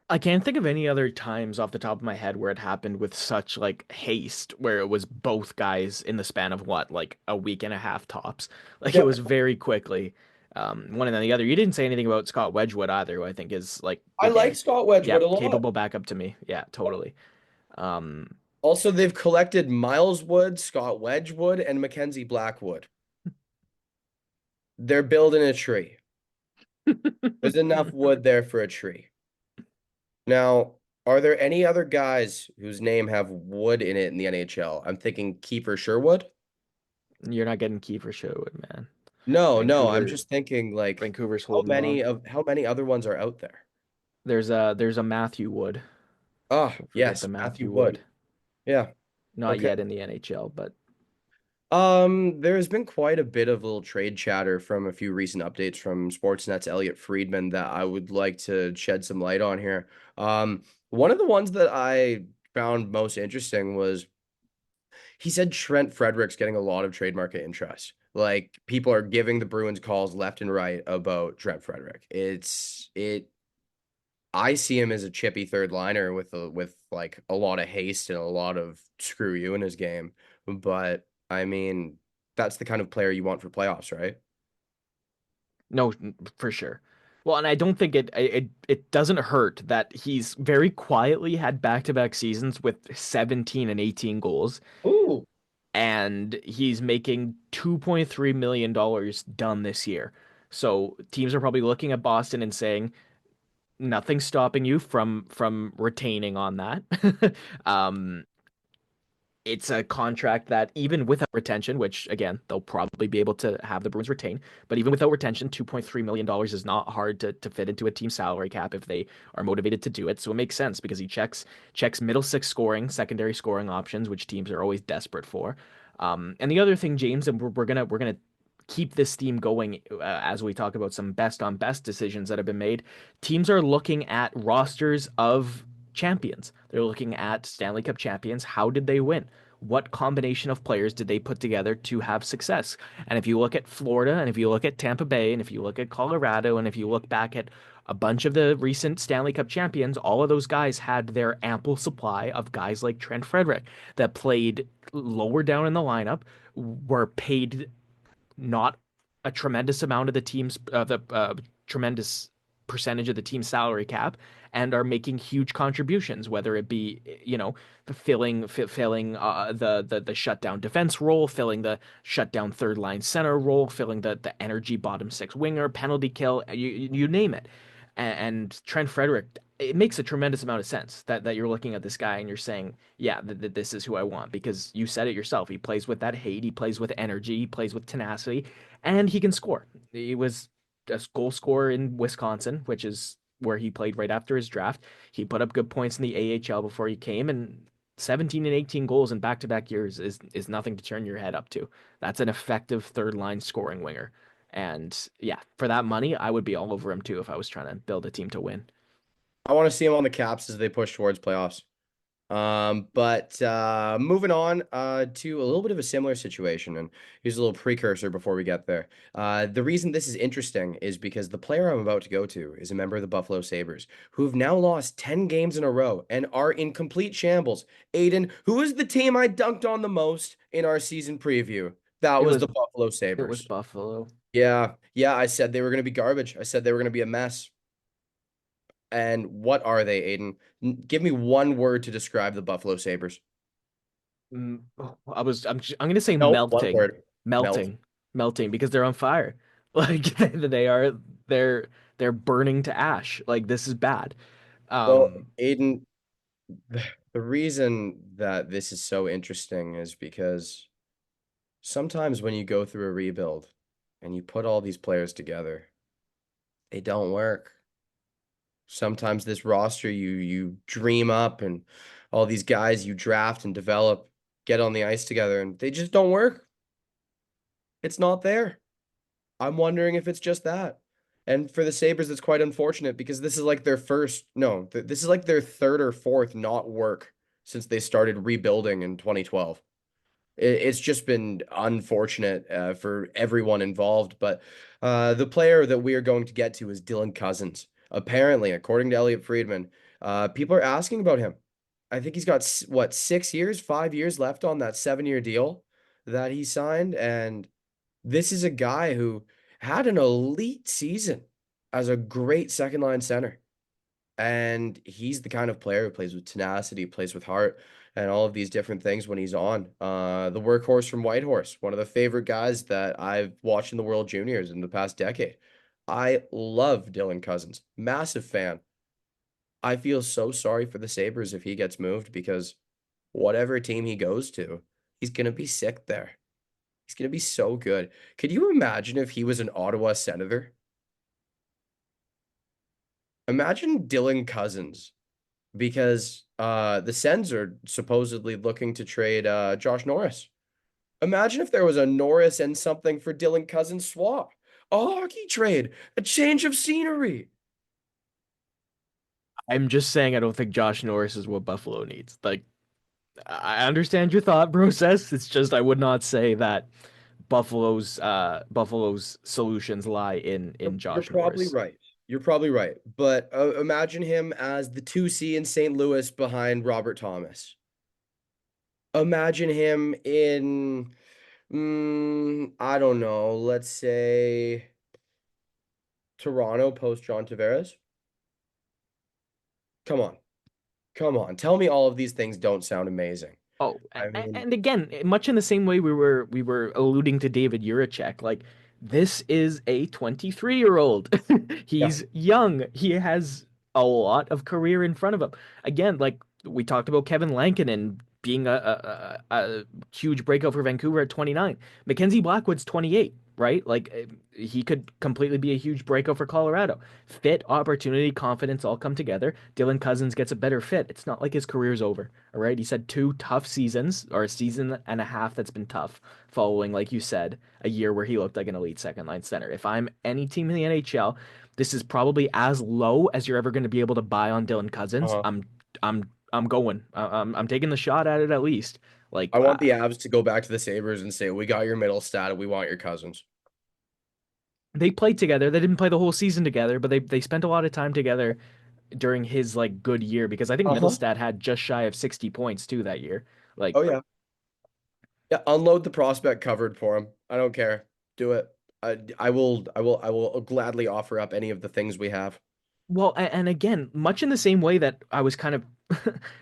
[SPEAKER 2] I can't think of any other times off the top of my head where it happened with such like haste, where it was both guys in the span of what, like a week and a half tops. Like it
[SPEAKER 1] No,
[SPEAKER 2] was very quickly, one and then the other. You didn't say anything about Scott Wedgwood either, who I think is like
[SPEAKER 1] I like
[SPEAKER 2] again,
[SPEAKER 1] Scott
[SPEAKER 2] yeah,
[SPEAKER 1] Wedgwood a lot.
[SPEAKER 2] capable backup to me. Yeah, totally. Um,
[SPEAKER 1] Also, they've collected Miles Wood, Scott Wedgwood, and Mackenzie Blackwood. They're building a tree. There's enough wood there for a tree. Now, are there any other guys whose name have wood in it in the NHL? I'm thinking Kiefer Sherwood.
[SPEAKER 2] You're not getting Kiefer Sherwood, man.
[SPEAKER 1] No, I'm
[SPEAKER 2] Vancouver,
[SPEAKER 1] just thinking like
[SPEAKER 2] Vancouver's holding off.
[SPEAKER 1] how many other ones are out there?
[SPEAKER 2] There's a Matthew Wood.
[SPEAKER 1] Ah,
[SPEAKER 2] Don't forget the
[SPEAKER 1] yes, Matthew
[SPEAKER 2] Matthew
[SPEAKER 1] Wood.
[SPEAKER 2] Wood.
[SPEAKER 1] Yeah.
[SPEAKER 2] Not
[SPEAKER 1] Okay.
[SPEAKER 2] yet in the NHL, but
[SPEAKER 1] There's been quite a bit of little trade chatter from a few recent updates from Sportsnet's Elliot Friedman that I would like to shed some light on here. One of the ones that I found most interesting was he said Trent Frederick's getting a lot of trade market interest. Like people are giving the Bruins calls left and right about Trent Frederick. I see him as a chippy third liner with like a lot of haste and a lot of screw you in his game. But I mean, that's the kind of player you want for playoffs, right?
[SPEAKER 2] no, for sure. Well, and I don't think it doesn't hurt that he's very quietly had back-to-back seasons with 17 and 18 goals,
[SPEAKER 1] Ooh.
[SPEAKER 2] and he's making $2.3 million done this year. So teams are probably looking at Boston and saying, nothing's stopping you from retaining on that. Um, it's a contract that even without retention, which again, they'll probably be able to have the Bruins retain, but even without retention, $2.3 million is not hard to fit into a team salary cap if they are motivated to do it. So it makes sense because he checks middle six scoring, secondary scoring options, which teams are always desperate for. And the other thing, James, and we're gonna keep this theme going as we talk about some best on best decisions that have been made. Teams are looking at rosters of champions. They're looking at Stanley Cup champions. How did they win? What combination of players did they put together to have success? And if you look at Florida, and if you look at Tampa Bay, and if you look at Colorado, and if you look back at a bunch of the recent Stanley Cup champions, all of those guys had their ample supply of guys like Trent Frederick that played lower down in the lineup, were paid not a tremendous amount of the team's the tremendous percentage of the team's salary cap and are making huge contributions, whether it be filling the shutdown defense role, filling the shutdown third line center role, filling the energy bottom six winger, penalty kill, you name it. And Trent Frederick, it makes a tremendous amount of sense that you're looking at this guy and you're saying, yeah, this is who I want because you said it yourself. He plays with that hate, he plays with energy, he plays with tenacity, and he can score. He was a goal scorer in Wisconsin, which is where he played right after his draft. He put up good points in the AHL before he came, and 17 and 18 goals in back-to-back years is nothing to turn your head up to. That's an effective third line scoring winger. And yeah, for that money, I would be all over him too if I was trying to build a team to win.
[SPEAKER 1] I want to see him on the Caps as they push towards playoffs. But moving on to a little bit of a similar situation, and here's a little precursor before we get there. The reason this is interesting is because the player I'm about to go to is a member of the Buffalo Sabres, who have now lost 10 games in a row and are in complete shambles. Aiden, who is the team I dunked on the most in our season preview? That
[SPEAKER 2] It
[SPEAKER 1] was
[SPEAKER 2] was
[SPEAKER 1] the Buffalo
[SPEAKER 2] it was
[SPEAKER 1] Sabres.
[SPEAKER 2] Buffalo.
[SPEAKER 1] Yeah, yeah, I said they were going to be garbage. I said they were going to be a mess. And what are they, Aiden? Give me one word to describe the Buffalo Sabres.
[SPEAKER 2] I'm gonna say
[SPEAKER 1] No, one
[SPEAKER 2] melting,
[SPEAKER 1] word. Melt.
[SPEAKER 2] melting, melting because they're on fire. Like they are they're they're burning to ash. Like this is bad.
[SPEAKER 1] Well,
[SPEAKER 2] Um,
[SPEAKER 1] Aiden, the reason that this is so interesting is because sometimes when you go through a rebuild and you put all these players together, they don't work. Sometimes this roster you dream up and all these guys you draft and develop get on the ice together and they just don't work. It's not there. I'm wondering if it's just that. And for the Sabres, it's quite unfortunate because this is like their first, no, this is like their third or fourth not work since they started rebuilding in 2012. It's just been unfortunate for everyone involved. But the player that we are going to get to is Dylan Cousins. Apparently, according to Elliot Friedman, people are asking about him. I think he's got what, 6 years, 5 years left on that 7 year deal that he signed. And this is a guy who had an elite season as a great second line center. And he's the kind of player who plays with tenacity, plays with heart, and all of these different things when he's on. The workhorse from Whitehorse, one of the favorite guys that I've watched in the World Juniors in the past decade. I love Dylan Cousins, massive fan. I feel so sorry for the Sabres if he gets moved because whatever team he goes to, he's going to be sick there. He's going to be so good. Could you imagine if he was an Ottawa Senator? Imagine Dylan Cousins because the Sens are supposedly looking to trade Josh Norris. Imagine if there was a Norris and something for Dylan Cousins swap, a hockey trade, a change of scenery.
[SPEAKER 2] I'm just saying I don't think Josh Norris is what Buffalo needs. Like I understand your thought process. It's just I would not say that Buffalo's solutions lie in
[SPEAKER 1] You're
[SPEAKER 2] Josh
[SPEAKER 1] probably
[SPEAKER 2] Norris.
[SPEAKER 1] right. You're probably right. But imagine him as the 2C in St. Louis behind Robert Thomas. Imagine him in, I don't know, let's say Toronto post John Tavares. Come on. Come on. Tell me all of these things don't sound amazing.
[SPEAKER 2] Oh,
[SPEAKER 1] I mean,
[SPEAKER 2] and again, much in the same way we were alluding to David Juracek, like this is a 23-year-old.
[SPEAKER 1] yeah.
[SPEAKER 2] He's young. He has a lot of career in front of him. Again, like we talked about Kevin Lankinen being a huge breakout for Vancouver at 29. Mackenzie Blackwood's 28, right? Like he could completely be a huge breakout for Colorado. Fit, opportunity, confidence all come together. Dylan Cousins gets a better fit. It's not like his career's over. All right. He's had two tough seasons or a season and a half that's been tough following, like you said, a year where he looked like an elite second line center. If I'm any team in the NHL, this is probably as low as you're ever going to be able to buy on Dylan Cousins.
[SPEAKER 1] Uh-huh.
[SPEAKER 2] I'm going. I'm taking the shot at it at least. Like
[SPEAKER 1] I want the Avs to go back to the Sabres and say, we got your middle stat. We want your Cousins.
[SPEAKER 2] they played together. They didn't play the whole season together, but they spent a lot of time together during his like good year because I think
[SPEAKER 1] Uh-huh.
[SPEAKER 2] Middlestat had just shy of 60 points too that year. Like
[SPEAKER 1] Oh, yeah. Yeah, unload the prospect covered for him. I don't care. Do it. I will gladly offer up any of the things we have.
[SPEAKER 2] well, and again, much in the same way that I was kind of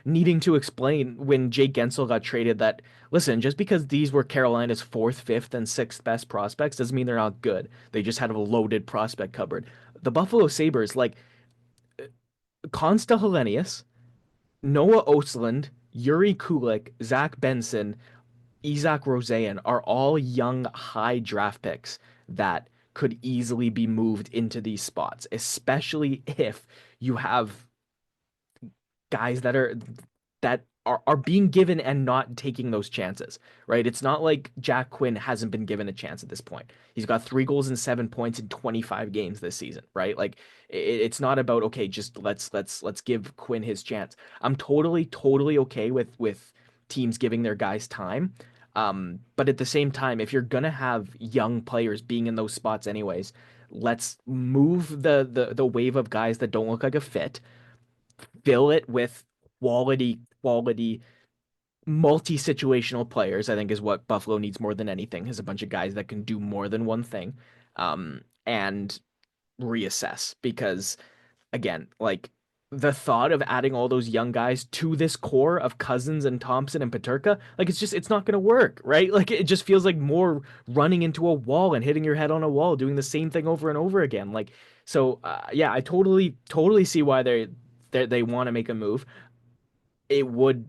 [SPEAKER 2] needing to explain when Jake Gensel got traded that, listen, just because these were Carolina's fourth, fifth, and sixth best prospects doesn't mean they're not good. They just had a loaded prospect cupboard. The Buffalo Sabres, like Konsta Helenius, Noah Ostlund, Yuri Kulik, Zach Benson, Isaac Rosean are all young, high draft picks that could easily be moved into these spots, especially if you have guys that are being given and not taking those chances, right? It's not like Jack Quinn hasn't been given a chance at this point. He's got 3 goals and 7 points in 25 games this season, right? Like it's not about okay, just let's give Quinn his chance. I'm totally okay with teams giving their guys time. But at the same time, if you're gonna have young players being in those spots anyways, let's move the wave of guys that don't look like a fit, fill it with quality multi-situational players, I think is what Buffalo needs more than anything, is a bunch of guys that can do more than one thing. And reassess because again, like the thought of adding all those young guys to this core of Cousins and Thompson and Paterka, like it's not going to work, right? Like it just feels like more running into a wall and hitting your head on a wall, doing the same thing over and over again. Like so, yeah, I totally see why they want to make a move. It would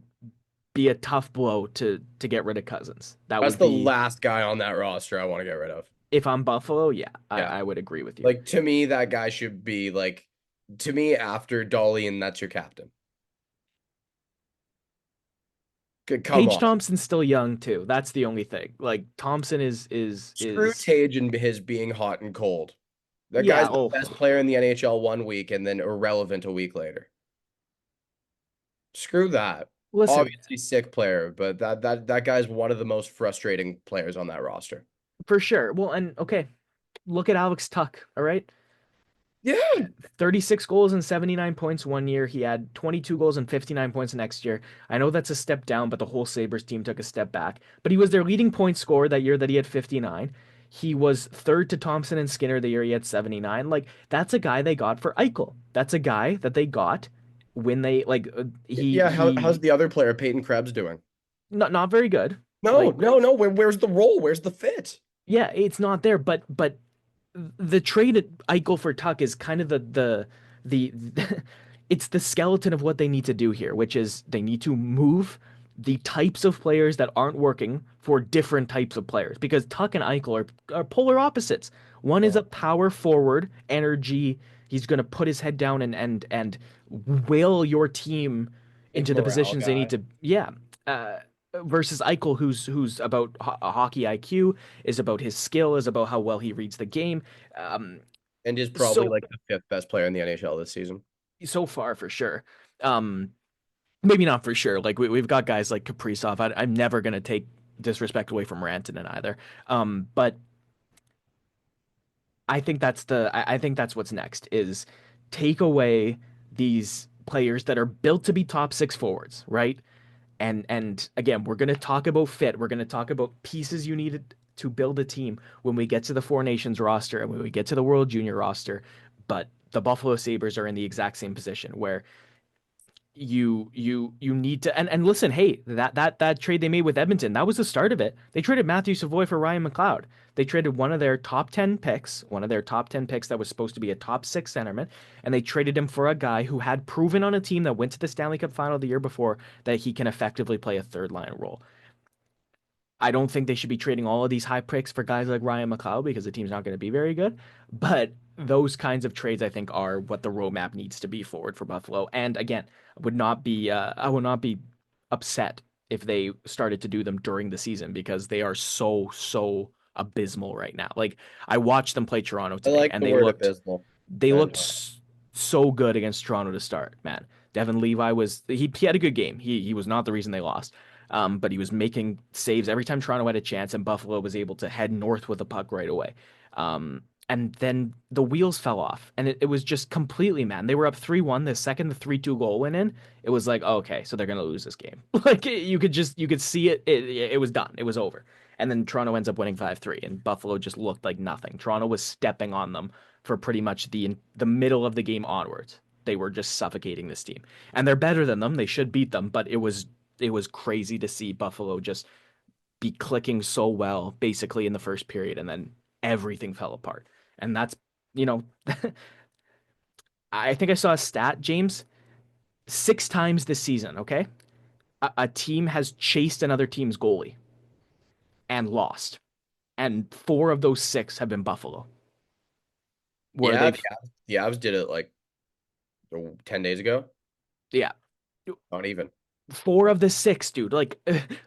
[SPEAKER 2] be a tough blow to get rid of Cousins. That
[SPEAKER 1] That's
[SPEAKER 2] would
[SPEAKER 1] the
[SPEAKER 2] be
[SPEAKER 1] last guy on that roster I want to get rid of.
[SPEAKER 2] if I'm Buffalo, yeah,
[SPEAKER 1] Yeah.
[SPEAKER 2] I would agree with you.
[SPEAKER 1] Like to me, that guy should be like to me after Dolly, and that's your captain. Come
[SPEAKER 2] Tage
[SPEAKER 1] on.
[SPEAKER 2] Thompson's still young too. That's the only thing. Like Thompson
[SPEAKER 1] Screw
[SPEAKER 2] is
[SPEAKER 1] Tage and his being hot and cold. That
[SPEAKER 2] yeah,
[SPEAKER 1] guy's the
[SPEAKER 2] oh,
[SPEAKER 1] best player in the NHL one week and then irrelevant a week later. Screw that.
[SPEAKER 2] listen,
[SPEAKER 1] Obviously sick player, but that guy's one of the most frustrating players on that roster.
[SPEAKER 2] for sure. Well, and okay, look at Alex Tuck, all right?
[SPEAKER 1] Yeah.
[SPEAKER 2] 36 goals and 79 points one year. He had 22 goals and 59 points next year. I know that's a step down, but the whole Sabres team took a step back. But he was their leading point scorer that year that he had 59. He was third to Thompson and Skinner the year he had 79. Like, that's a guy they got for Eichel. That's a guy that they got when they, like,
[SPEAKER 1] Yeah, how's the other player, Peyton Krebs, doing?
[SPEAKER 2] not very good.
[SPEAKER 1] No,
[SPEAKER 2] Like,
[SPEAKER 1] no, no. Where's the role? Where's the fit?
[SPEAKER 2] yeah, it's not there, but the trade at Eichel for Tuck is kind of the it's the skeleton of what they need to do here, which is they need to move the types of players that aren't working for different types of players because Tuck and Eichel are polar opposites. One is
[SPEAKER 1] Oh,
[SPEAKER 2] a power forward, energy. He's going to put his head down and will your team
[SPEAKER 1] big
[SPEAKER 2] into the
[SPEAKER 1] morale
[SPEAKER 2] positions they need
[SPEAKER 1] guy.
[SPEAKER 2] to. Yeah. Versus Eichel, who's about a hockey IQ, is about his skill, is about how well he reads the game. Um,
[SPEAKER 1] And is probably
[SPEAKER 2] so
[SPEAKER 1] like the fifth best player in the NHL this season.
[SPEAKER 2] so far for sure. Um, Maybe not for sure. Like we've got guys like Kaprizov. I'm never gonna take disrespect away from Rantanen either. But I think that's what's next is take away these players that are built to be top six forwards, right? And again, we're gonna talk about fit. We're gonna talk about pieces you need to build a team when we get to the Four Nations roster and when we get to the World Junior roster. But the Buffalo Sabres are in the exact same position where you need to and listen, hey, that trade they made with Edmonton, that was the start of it. They traded Matthew Savoy for Ryan McLeod. They traded one of their top 10 picks, one of their top 10 picks that was supposed to be a top 6 centerman, and they traded him for a guy who had proven on a team that went to the Stanley Cup final the year before that he can effectively play a third line role. I don't think they should be trading all of these high picks for guys like Ryan McLeod because the team's not going to be very good. But those kinds of trades, I think, are what the roadmap needs to be forward for Buffalo. And again, I would not be upset if they started to do them during the season because they are so abysmal right now. Like I watched them play Toronto
[SPEAKER 1] I
[SPEAKER 2] today,
[SPEAKER 1] like
[SPEAKER 2] and
[SPEAKER 1] the word abysmal.
[SPEAKER 2] they
[SPEAKER 1] And
[SPEAKER 2] looked so good against Toronto to start, man. Devin Levi was he had a good game. He was not the reason they lost. But he was making saves every time Toronto had a chance, and Buffalo was able to head north with the puck right away. And then the wheels fell off, and it was just completely, man. They were up 3-1. The second the 3-2 goal went in, it was like, oh, okay, so they're gonna lose this game. Like you could see it was done. It was over. And then Toronto ends up winning 5-3, and Buffalo just looked like nothing. Toronto was stepping on them for pretty much the middle of the game onwards. They were just suffocating this team, and they're better than them. They should beat them, but it was crazy to see Buffalo just be clicking so well basically in the first period and then everything fell apart. And that's, you know, I think I saw a stat, James, 6 times this season, okay? A team has chased another team's goalie and lost. And 4 of those 6 have been Buffalo, where
[SPEAKER 1] yeah,
[SPEAKER 2] they've,
[SPEAKER 1] the Avs did it like 10 days ago.
[SPEAKER 2] yeah,
[SPEAKER 1] Not even.
[SPEAKER 2] four of the six, dude. Like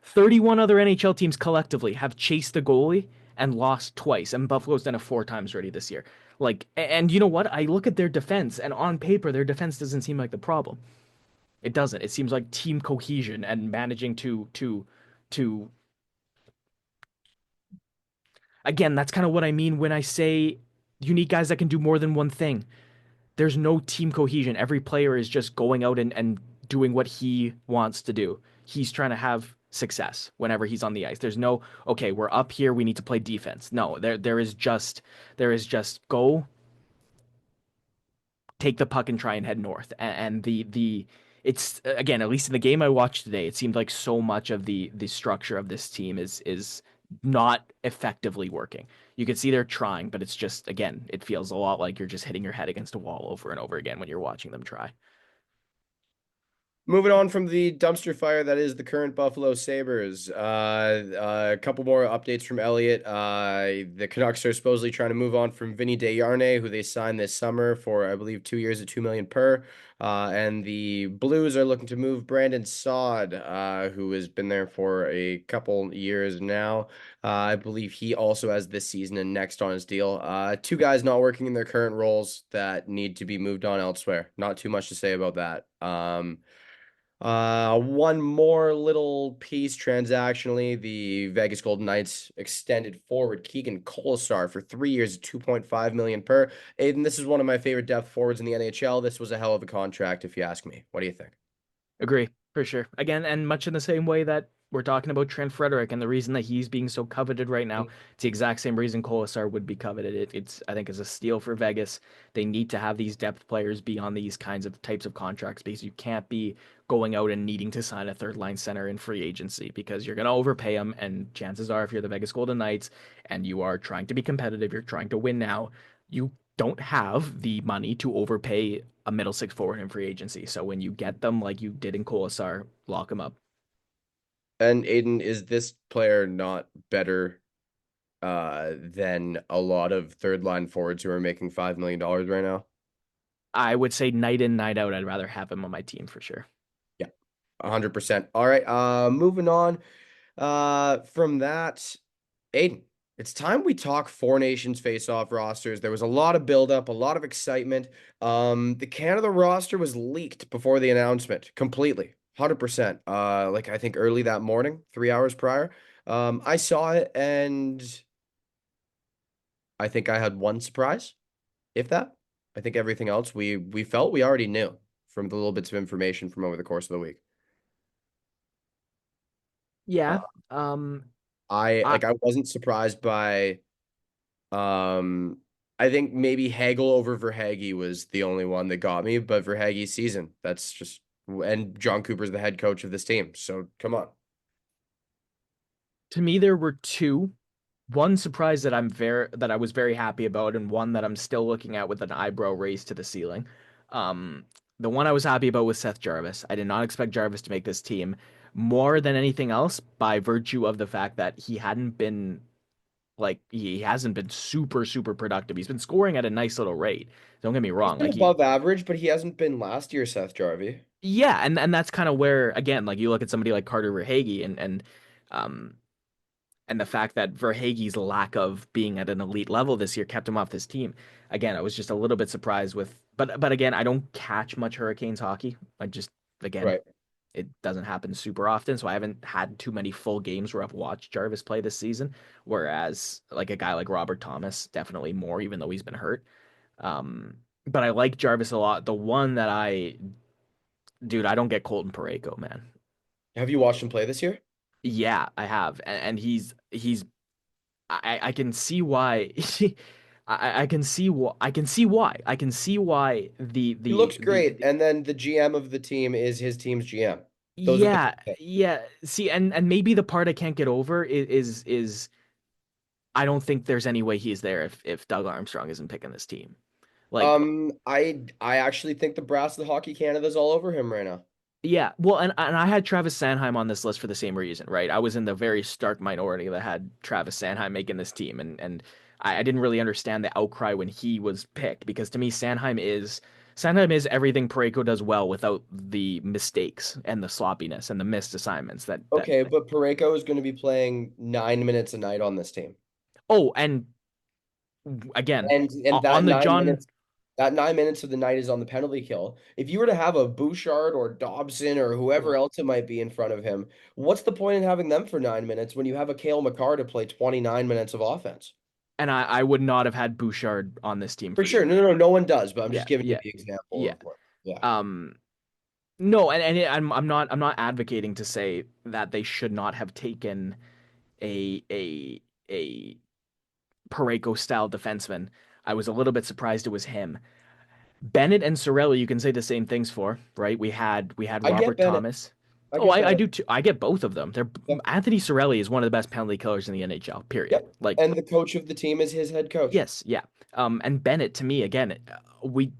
[SPEAKER 2] 31 other NHL teams collectively have chased the goalie and lost twice, and Buffalo's done it four times already this year. Like, and you know what? I look at their defense, and on paper, their defense doesn't seem like the problem. It doesn't. It seems like team cohesion and managing to again, that's kind of what I mean when I say you need guys that can do more than one thing. There's no team cohesion. Every player is just going out and doing what he wants to do. He's trying to have success whenever he's on the ice. There's no, okay, we're up here, we need to play defense. No, there is just go take the puck and try and head north. And the it's again, at least in the game I watched today, it seemed like so much of the structure of this team is not effectively working. You can see they're trying, but it's just again, it feels a lot like you're just hitting your head against a wall over and over again when you're watching them try.
[SPEAKER 1] Moving on from the dumpster fire that is the current Buffalo Sabres, a couple more updates from Elliott. The Canucks are supposedly trying to move on from Vinny Desharnais, who they signed this summer for, I believe, 2 years at $2 million per. And the Blues are looking to move Brandon Saad, who has been there for a couple years now. I believe he also has this season and next on his deal. Two guys not working in their current roles that need to be moved on elsewhere. Not too much to say about that. One more little piece transactionally. The Vegas Golden Knights extended forward Keegan Kolesar for 3 years at 2.5 million per. Aiden, this is one of my favorite depth forwards in the NHL. This was a hell of a contract, if you ask me. What do you think?
[SPEAKER 2] Agree, for sure. Again, and much in the same way that we're talking about Trent Frederick and the reason that he's being so coveted right now, it's the exact same reason Kolasar would be coveted. It's I think it's a steal for Vegas. They need to have these depth players be on these kinds of types of contracts because you can't be going out and needing to sign a third line center in free agency because you're going to overpay them. And chances are, if you're the Vegas Golden Knights and you are trying to be competitive, you're trying to win now, you don't have the money to overpay a middle six forward in free agency. So when you get them like you did in Kolasar, lock them up.
[SPEAKER 1] And Aiden, is this player not better than a lot of third line forwards who are making $5 million right now?
[SPEAKER 2] I would say night in, night out, I'd rather have him on my team for sure.
[SPEAKER 1] Yeah, 100%. All right, moving on. From that, Aiden, it's time we talk Four Nations face-off rosters. There was a lot of buildup, a lot of excitement. The Canada roster was leaked before the announcement, completely, 100%. Like I think early that morning, 3 hours prior. I saw it, and I think I had one surprise, if that. I think everything else we felt we already knew from the little bits of information from over the course of the week. Uh,
[SPEAKER 2] Yeah. Um, I
[SPEAKER 1] I wasn't surprised by. Um, I think maybe Hagel over Verhaeghe was the only one that got me, but Verhaeghe's season, that's just, and John Cooper's the head coach of this team. So come on.
[SPEAKER 2] To me, there were two. One surprise that I was very happy about, and one that I'm still looking at with an eyebrow raised to the ceiling. Um, the one I was happy about was Seth Jarvis. I did not expect Jarvis to make this team more than anything else by virtue of the fact that he hasn't been super productive. He's been scoring at a nice little rate. Don't get me
[SPEAKER 1] He's
[SPEAKER 2] wrong.
[SPEAKER 1] been above average, but he hasn't been last year, Seth Jarvie.
[SPEAKER 2] Yeah, and that's kind of where again, like you look at somebody like Carter Verhaeghe um and the fact that Verhaeghe's lack of being at an elite level this year kept him off this team. Again, I was just a little bit surprised with, but again, I don't catch much Hurricanes hockey. I just again,
[SPEAKER 1] Right.
[SPEAKER 2] it doesn't happen super often, so I haven't had too many full games where I've watched Jarvis play this season. Whereas like a guy like Robert Thomas, definitely more, even though he's been hurt. But I like Jarvis a lot. The one that dude, I don't get Colton Parayko, man.
[SPEAKER 1] Have you watched him play this year?
[SPEAKER 2] Yeah, I have, and he's I can see why. I can see why. I can see why. I can see why
[SPEAKER 1] He looks great, and then the GM of the team is his team's GM. Those are the two
[SPEAKER 2] yeah,
[SPEAKER 1] things.
[SPEAKER 2] yeah. See, and maybe the part I can't get over is I don't think there's any way he's there if Doug Armstrong isn't picking this team. Like,
[SPEAKER 1] I actually think the brass of the Hockey Canada's all over him right now.
[SPEAKER 2] yeah, well, and I had Travis Sanheim on this list for the same reason, right? I was in the very stark minority that had Travis Sanheim making this team, and I didn't really understand the outcry when he was picked because to me, Sanheim is Sanheim is everything Pareko does well without the mistakes and the sloppiness and the missed assignments that.
[SPEAKER 1] Okay, but Pareko is going to be playing 9 minutes a night on this team.
[SPEAKER 2] Oh, and again,
[SPEAKER 1] And
[SPEAKER 2] on the John.
[SPEAKER 1] that 9 minutes of the night is on the penalty kill. If you were to have a Bouchard or Dobson or whoever else it might be in front of him, what's the point in having them for 9 minutes when you have a Cale Makar to play 29 minutes of offense?
[SPEAKER 2] And I would not have had Bouchard on this team
[SPEAKER 1] For
[SPEAKER 2] for you.
[SPEAKER 1] sure. No one does, but I'm
[SPEAKER 2] Yeah,
[SPEAKER 1] just giving you
[SPEAKER 2] yeah,
[SPEAKER 1] the example
[SPEAKER 2] yeah.
[SPEAKER 1] of what. Yeah.
[SPEAKER 2] Um, no, I'm not advocating to say that they should not have taken a Pareko style defenseman. I was a little bit surprised it was him. Bennett and Sorelli, you can say the same things for, right? We had
[SPEAKER 1] I get
[SPEAKER 2] Robert
[SPEAKER 1] Bennett.
[SPEAKER 2] Thomas.
[SPEAKER 1] I
[SPEAKER 2] Oh,
[SPEAKER 1] get
[SPEAKER 2] I
[SPEAKER 1] Bennett.
[SPEAKER 2] do too. I get both of them. They're
[SPEAKER 1] Yep.
[SPEAKER 2] Anthony Sorelli is one of the best penalty killers in the NHL. Period.
[SPEAKER 1] Yep.
[SPEAKER 2] Like,
[SPEAKER 1] And the coach of the team is his head coach.
[SPEAKER 2] yes, yeah. And Bennett to me again, we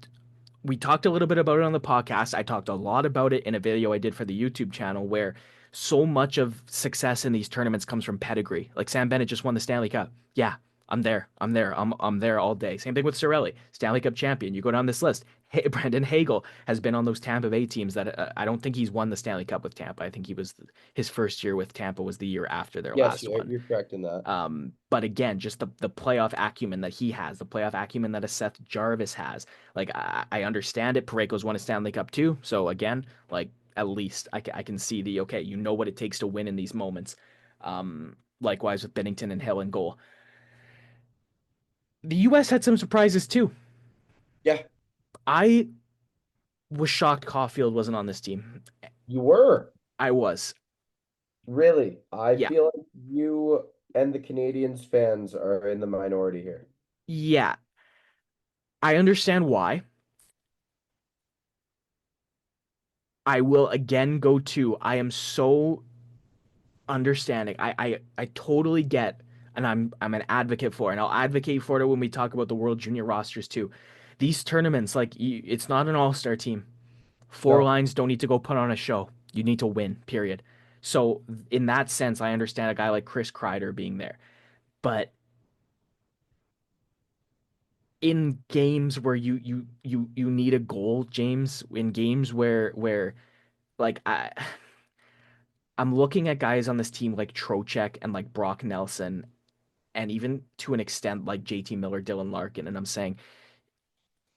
[SPEAKER 2] talked a little bit about it on the podcast. I talked a lot about it in a video I did for the YouTube channel where so much of success in these tournaments comes from pedigree. Like Sam Bennett just won the Stanley Cup. Yeah, I'm there. I'm there all day. Same thing with Sorelli, Stanley Cup champion. You go down this list. Brendan Hagel has been on those Tampa Bay teams that I don't think he's won the Stanley Cup with Tampa. I think his first year with Tampa was the year after their
[SPEAKER 1] Yes,
[SPEAKER 2] last
[SPEAKER 1] you're,
[SPEAKER 2] one.
[SPEAKER 1] you're correct in that.
[SPEAKER 2] But again, just the playoff acumen that he has, the playoff acumen that a Seth Jarvis has. Like I understand it. Pareko's won a Stanley Cup too, so again, like at least I can see the okay, you know what it takes to win in these moments. Likewise with Bennington and Hill and goal. The U.S. had some surprises too.
[SPEAKER 1] Yeah,
[SPEAKER 2] I was shocked Caulfield wasn't on this team.
[SPEAKER 1] you were.
[SPEAKER 2] I was.
[SPEAKER 1] Really. I
[SPEAKER 2] Yeah.
[SPEAKER 1] feel like you and the Canadians fans are in the minority here.
[SPEAKER 2] Yeah. I understand why. I will again go to I am so understanding. I totally get, and I'm an advocate for it, and I'll advocate for it when we talk about the World Junior rosters too. These tournaments, like it's not an all-star team. Four
[SPEAKER 1] No.
[SPEAKER 2] lines don't need to go put on a show. You need to win, period. So in that sense, I understand a guy like Chris Kreider being there. But in games where you need a goal, James, in games where like I'm looking at guys on this team like Trocheck and like Brock Nelson and even to an extent like JT Miller, Dylan Larkin, and I'm saying,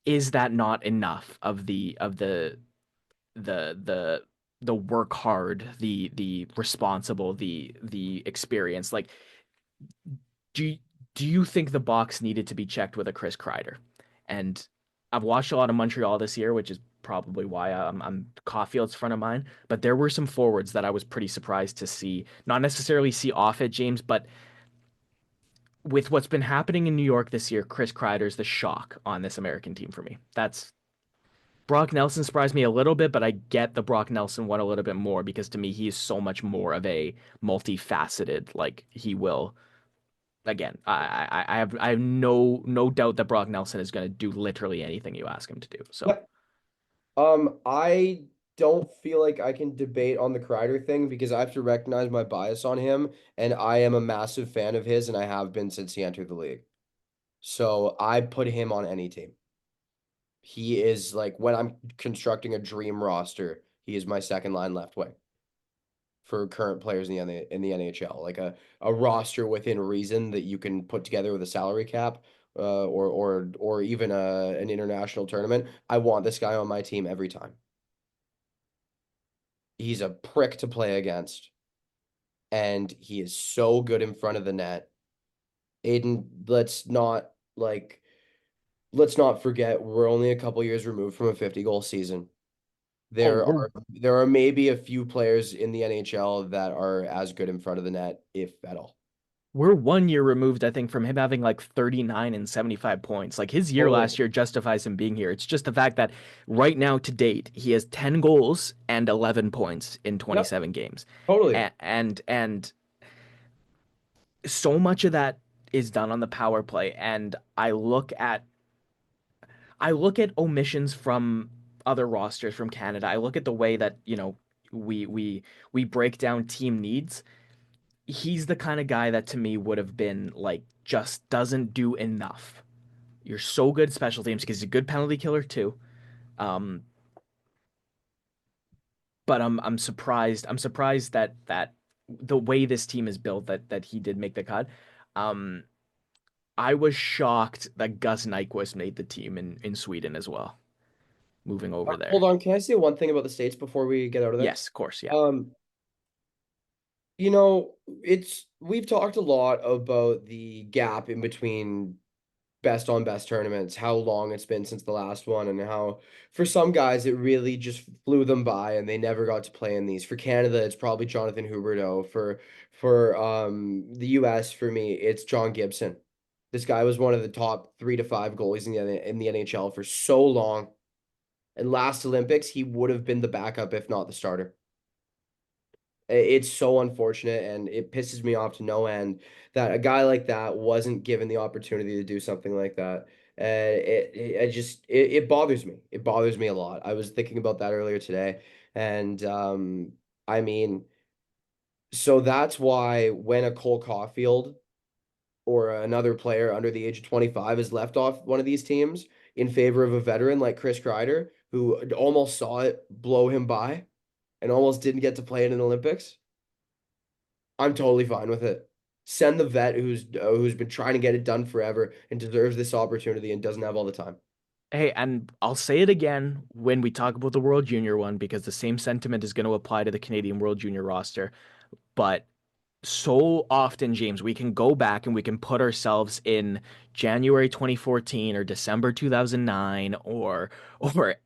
[SPEAKER 2] is that not enough of the the the work hard, the responsible, the experience? Like, do you, do you think the box needed to be checked with a Chris Kreider? And I've watched a lot of Montreal this year, which is probably why I'm Caulfield's front of mind. But there were some forwards that I was pretty surprised to see, not necessarily see off at James, but with what's been happening in New York this year, Chris Kreider's the shock on this American team for me. That's Brock Nelson surprised me a little bit, but I get the Brock Nelson one a little bit more because to me he is so much more of a multifaceted. Like he will again. I have no doubt that Brock Nelson is going to do literally anything you ask him to do. So
[SPEAKER 1] Yeah. I don't feel like I can debate on the Kreider thing because I have to recognize my bias on him, and I am a massive fan of his, and I have been since he entered the league. So I put him on any team. He is like when I'm constructing a dream roster, he is my second line left wing for current players in the NHL. Like a roster within reason that you can put together with a salary cap, or even an international tournament. I want this guy on my team every time. He's a prick to play against, and he is so good in front of the net. Aiden, like let's not forget we're only a couple years removed from a 50 goal season.
[SPEAKER 2] oh
[SPEAKER 1] There
[SPEAKER 2] we're
[SPEAKER 1] are there are maybe a few players in the NHL that are as good in front of the net, if at all.
[SPEAKER 2] we're 1 year removed, I think, from him having like 39 and 75 points. Like his year
[SPEAKER 1] Totally.
[SPEAKER 2] last year justifies him being here. It's just the fact that right now to date, he has 10 goals and 11 points in
[SPEAKER 1] Yep,
[SPEAKER 2] 27 games.
[SPEAKER 1] totally.
[SPEAKER 2] And so much of that is done on the power play. And I look at omissions from other rosters from Canada. I look at the way that, we break down team needs. He's the kind of guy that to me would have been like just doesn't do enough. You're so good at special teams because he's a good penalty killer too. Um, but I'm surprised. I'm surprised that the way this team is built that he did make the cut. Um, I was shocked that Gus Nyquist made the team in Sweden as well, moving over there.
[SPEAKER 1] Hold on, can I say one thing about the States before we get out of there?
[SPEAKER 2] Yes, of course, yeah.
[SPEAKER 1] Um, you know, we've talked a lot about the gap in between best on best tournaments, how long it's been since the last one, and how for some guys it really just flew them by and they never got to play in these. For Canada, it's probably Jonathan Huberdeau. For the US, for me, it's John Gibson. This guy was one of the top 3 to 5 goalies in the NHL for so long. And last Olympics, he would have been the backup if not the starter. It's so unfortunate and it pisses me off to no end that a guy like that wasn't given the opportunity to do something like that. It bothers me. It bothers me a lot. I was thinking about that earlier today. And I mean, so that's why when a Cole Caulfield or another player under the age of 25 is left off one of these teams in favor of a veteran like Chris Kreider, who almost saw it blow him by and almost didn't get to play in an Olympics. I'm totally fine with it. Send the vet who's been trying to get it done forever and deserves this opportunity and doesn't have all the time.
[SPEAKER 2] Hey, and I'll say it again when we talk about the World Junior one because the same sentiment is going to apply to the Canadian World Junior roster. But so often, James, we can go back and we can put ourselves in January 2014 or December 2009 or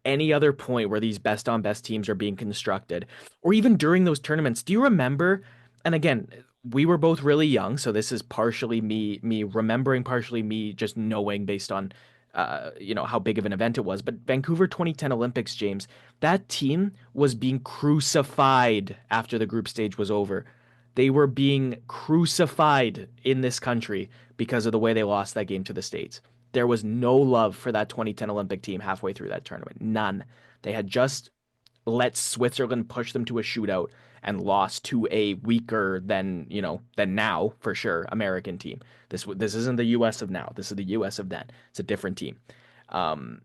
[SPEAKER 2] any other point where these best on best teams are being constructed, or even during those tournaments. Do you remember? And again, we were both really young, so this is partially me remembering, partially me just knowing based on how big of an event it was. But Vancouver 2010 Olympics, James, that team was being crucified after the group stage was over. They were being crucified in this country because of the way they lost that game to the States. There was no love for that 2010 Olympic team halfway through that tournament. None. They had just let Switzerland push them to a shootout and lost to a weaker than now for sure American team. This isn't the US of now. This is the US of then. It's a different team. Um,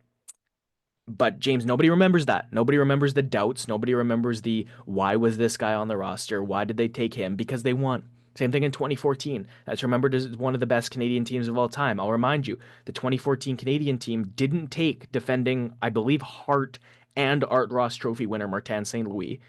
[SPEAKER 2] but James, nobody remembers that. Nobody remembers the doubts. Nobody remembers the why was this guy on the roster? Why did they take him? Because they won. Same thing in 2014. That's remembered as one of the best Canadian teams of all time. I'll remind you, the 2014 Canadian team didn't take defending, I believe, Hart and Art Ross Trophy winner Martin St. Louis.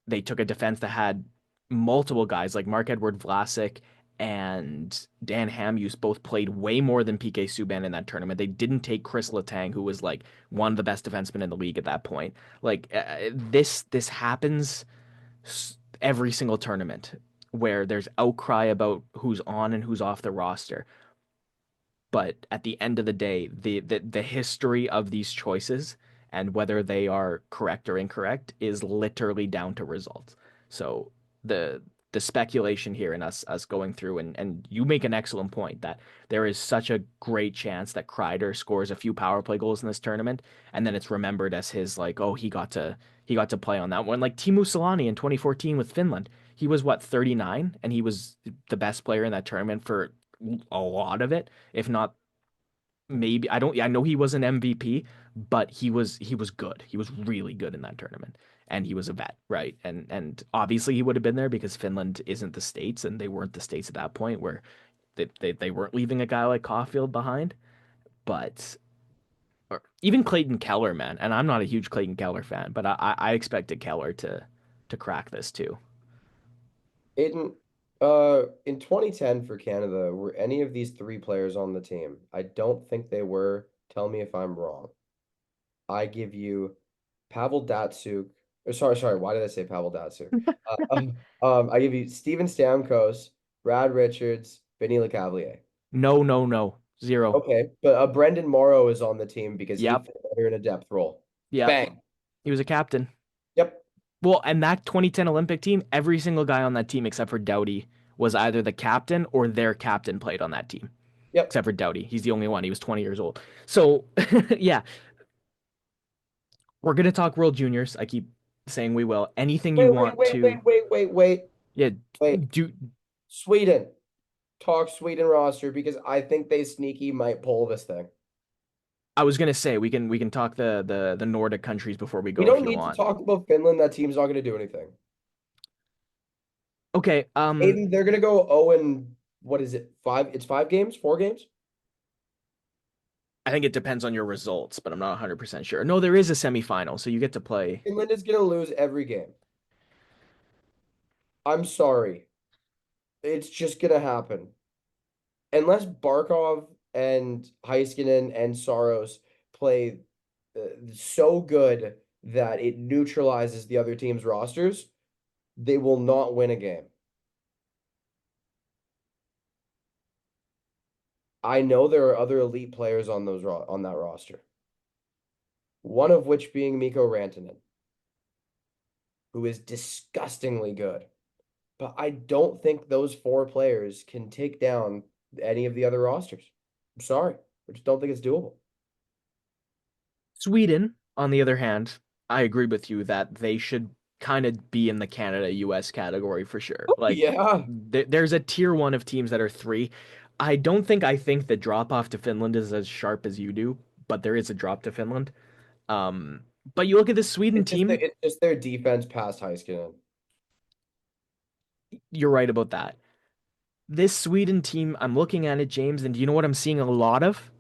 [SPEAKER 2] They took a defense that had multiple guys like Marc-Edouard Vlasic and Dan Hamhuis both played way more than PK Subban in that tournament. They didn't take Chris Letang, who was like one of the best defensemen in the league at that point. Like this happens every single tournament where there's outcry about who's on and who's off the roster. But at the end of the day, the history of these choices and whether they are correct or incorrect is literally down to results. So the the speculation here in us going through and you make an excellent point that there is such a great chance that Kreider scores a few power play goals in this tournament and then it's remembered as his like, oh, he got to play on that one. Like Teemu Selanne in 2014 with Finland. He was what, 39 and he was the best player in that tournament for a lot of it, if not maybe I know he was an MVP, but he was good. He was really good in that tournament. And he was a vet, right? And obviously he would have been there because Finland isn't the States and they weren't the States at that point where they weren't leaving a guy like Caulfield behind. But or even Clayton Keller, man. And I'm not a huge Clayton Keller fan, but I expected Keller to crack this too.
[SPEAKER 1] In in 2010 for Canada, were any of these 3 players on the team? I don't think they were. Tell me if I'm wrong. I give you Pavel Datsuk. Sorry. Why did I say Pavel Datsuk? I give you Steven Stamkos, Brad Richards, Vinny Lecavalier.
[SPEAKER 2] No, no, no. Zero.
[SPEAKER 1] Okay, but Brendan Morrow is on the team because he
[SPEAKER 2] Yep.
[SPEAKER 1] fit better in a depth role.
[SPEAKER 2] Yep.
[SPEAKER 1] Bang.
[SPEAKER 2] He was a captain.
[SPEAKER 1] Yep.
[SPEAKER 2] Well, and that 2010 Olympic team, every single guy on that team except for Doughty was either the captain or their captain played on that team.
[SPEAKER 1] Yep.
[SPEAKER 2] Except for Doughty. He's the only one. He was 20 years old. So, yeah, we're going to talk World Juniors. I keep saying we will. Anything you
[SPEAKER 1] Wait, wait,
[SPEAKER 2] want
[SPEAKER 1] wait,
[SPEAKER 2] to,
[SPEAKER 1] wait, wait, wait, wait,
[SPEAKER 2] yeah,
[SPEAKER 1] wait.
[SPEAKER 2] do
[SPEAKER 1] Sweden. Talk Sweden roster because I think they sneaky might pull this thing.
[SPEAKER 2] I was gonna say we can talk the Nordic countries before we
[SPEAKER 1] We
[SPEAKER 2] go if
[SPEAKER 1] don't
[SPEAKER 2] you
[SPEAKER 1] need to
[SPEAKER 2] want.
[SPEAKER 1] talk about Finland. That team's not going to do anything.
[SPEAKER 2] Okay,
[SPEAKER 1] Aiden, they're going to go 0 and what is it? Five? It's 5 games, 4 games.
[SPEAKER 2] I think it depends on your results, but I'm not 100% sure. No, there is a semifinal, so you get to play.
[SPEAKER 1] Finland is going to lose every game. I'm sorry. It's just going to happen. Unless Barkov and Heiskanen and Saros play so good that it neutralizes the other team's rosters, they will not win a game. I know there are other elite players on on that roster. One of which being Mikko Rantanen, who is disgustingly good. But I don't think those four players can take down any of the other rosters. I'm sorry. I just don't think it's doable.
[SPEAKER 2] Sweden, on the other hand, I agree with you that they should kind of be in the Canada US category for sure. Like
[SPEAKER 1] Yeah.
[SPEAKER 2] there's a tier 1 of teams that are 3. I think the drop off to Finland is as sharp as you do, but there is a drop to Finland. Um but you look at the Sweden team,
[SPEAKER 1] It's just their defense past Heiskanen.
[SPEAKER 2] you're right about that. This Sweden team, I'm looking at it, James, and do you know what I'm seeing a lot of?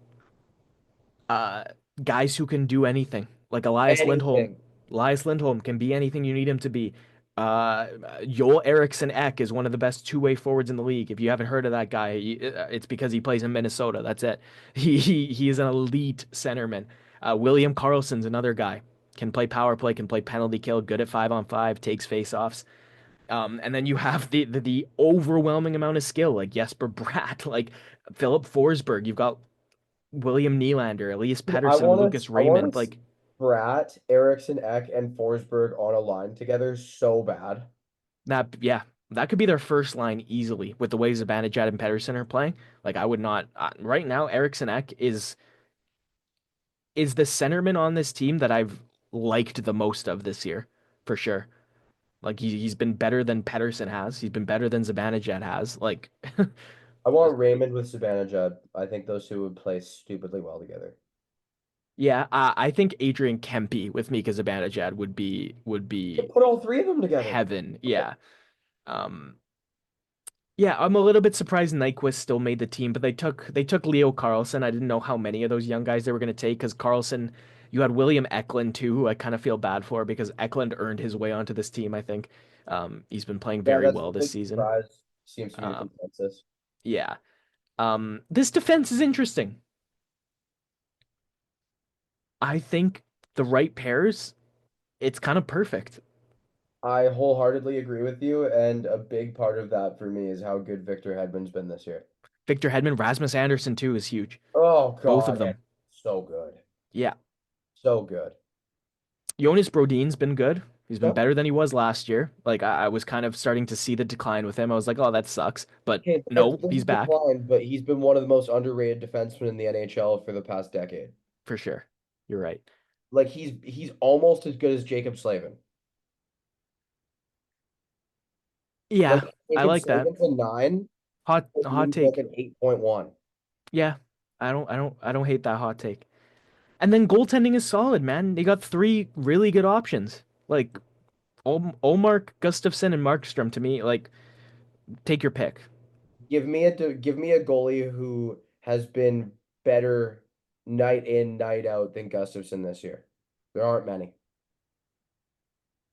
[SPEAKER 2] uh, Guys who can do anything, like Elias Lindholm.
[SPEAKER 1] Anything.
[SPEAKER 2] Elias Lindholm can be anything you need him to be. Joel Eriksson Ek is one of the best two-way forwards in the league. If you haven't heard of that guy, it's because he plays in Minnesota. That's it. He is an elite centerman. William Karlsson's another guy. Can play power play, can play penalty kill, good at 5-on-5, takes faceoffs. And then you have the overwhelming amount of skill, like Jesper Bratt, like Philip Forsberg. You've got William Nylander, Elias
[SPEAKER 1] Dude,
[SPEAKER 2] Pettersson, Lucas
[SPEAKER 1] I
[SPEAKER 2] Raymond.
[SPEAKER 1] want to
[SPEAKER 2] Like
[SPEAKER 1] Brat, Eriksson Ek, and Forsberg on a line together so bad.
[SPEAKER 2] that, yeah, that could be their first line easily with the way Zibanejad and Pettersson are playing. Like I would not right now. Eriksson Ek is the centerman on this team that I've liked the most of this year, for sure. Like he's been better than Pettersson has. He's been better than Zibanejad has. Like
[SPEAKER 1] I want Raymond with Zibanejad. I think those two would play stupidly well together.
[SPEAKER 2] yeah, I think Adrian Kempe with Mika Zibanejad would
[SPEAKER 1] You
[SPEAKER 2] be
[SPEAKER 1] put all three of them together.
[SPEAKER 2] heaven. Yeah. Um, Yeah, I'm a little bit surprised Nyquist still made the team, but they took Leo Carlsson. I didn't know how many of those young guys they were going to take because Carlson, you had William Eklund too, who I kind of feel bad for because Eklund earned his way onto this team. I think he's been playing
[SPEAKER 1] Yeah,
[SPEAKER 2] very
[SPEAKER 1] that's
[SPEAKER 2] well
[SPEAKER 1] the
[SPEAKER 2] this
[SPEAKER 1] big
[SPEAKER 2] season.
[SPEAKER 1] surprise. Seems to be the
[SPEAKER 2] Um,
[SPEAKER 1] consensus.
[SPEAKER 2] yeah, this defense is interesting. I think the right pairs, it's kind of perfect.
[SPEAKER 1] I wholeheartedly agree with you, and a big part of that for me is how good Victor Hedman's been this year.
[SPEAKER 2] Victor Hedman, Rasmus Anderson too is huge.
[SPEAKER 1] Oh
[SPEAKER 2] Both of
[SPEAKER 1] God, and
[SPEAKER 2] them.
[SPEAKER 1] so good.
[SPEAKER 2] Yeah.
[SPEAKER 1] So good.
[SPEAKER 2] Jonas Brodin's been good. He's been
[SPEAKER 1] Yep.
[SPEAKER 2] better than he was last year. Like I was kind of starting to see the decline with him. I was like, oh, that sucks. But
[SPEAKER 1] Okay,
[SPEAKER 2] no,
[SPEAKER 1] this
[SPEAKER 2] he's
[SPEAKER 1] is
[SPEAKER 2] back
[SPEAKER 1] declined, but he's been one of the most underrated defensemen in the NHL for the past decade.
[SPEAKER 2] for sure. You're right.
[SPEAKER 1] Like he's almost as good as Jacob Slavin.
[SPEAKER 2] Yeah,
[SPEAKER 1] Like
[SPEAKER 2] I
[SPEAKER 1] Jacob
[SPEAKER 2] like that.
[SPEAKER 1] Slavin's a 9, but
[SPEAKER 2] Hot
[SPEAKER 1] he's like
[SPEAKER 2] take.
[SPEAKER 1] an 8.1.
[SPEAKER 2] Yeah, I don't hate that hot take. And then goaltending is solid, man. They got three really good options. Like Olmark, Gustafsson, and Markstrom. To me, like take your pick.
[SPEAKER 1] Give me a goalie who has been better night in, night out than Gustafson this year. There aren't many.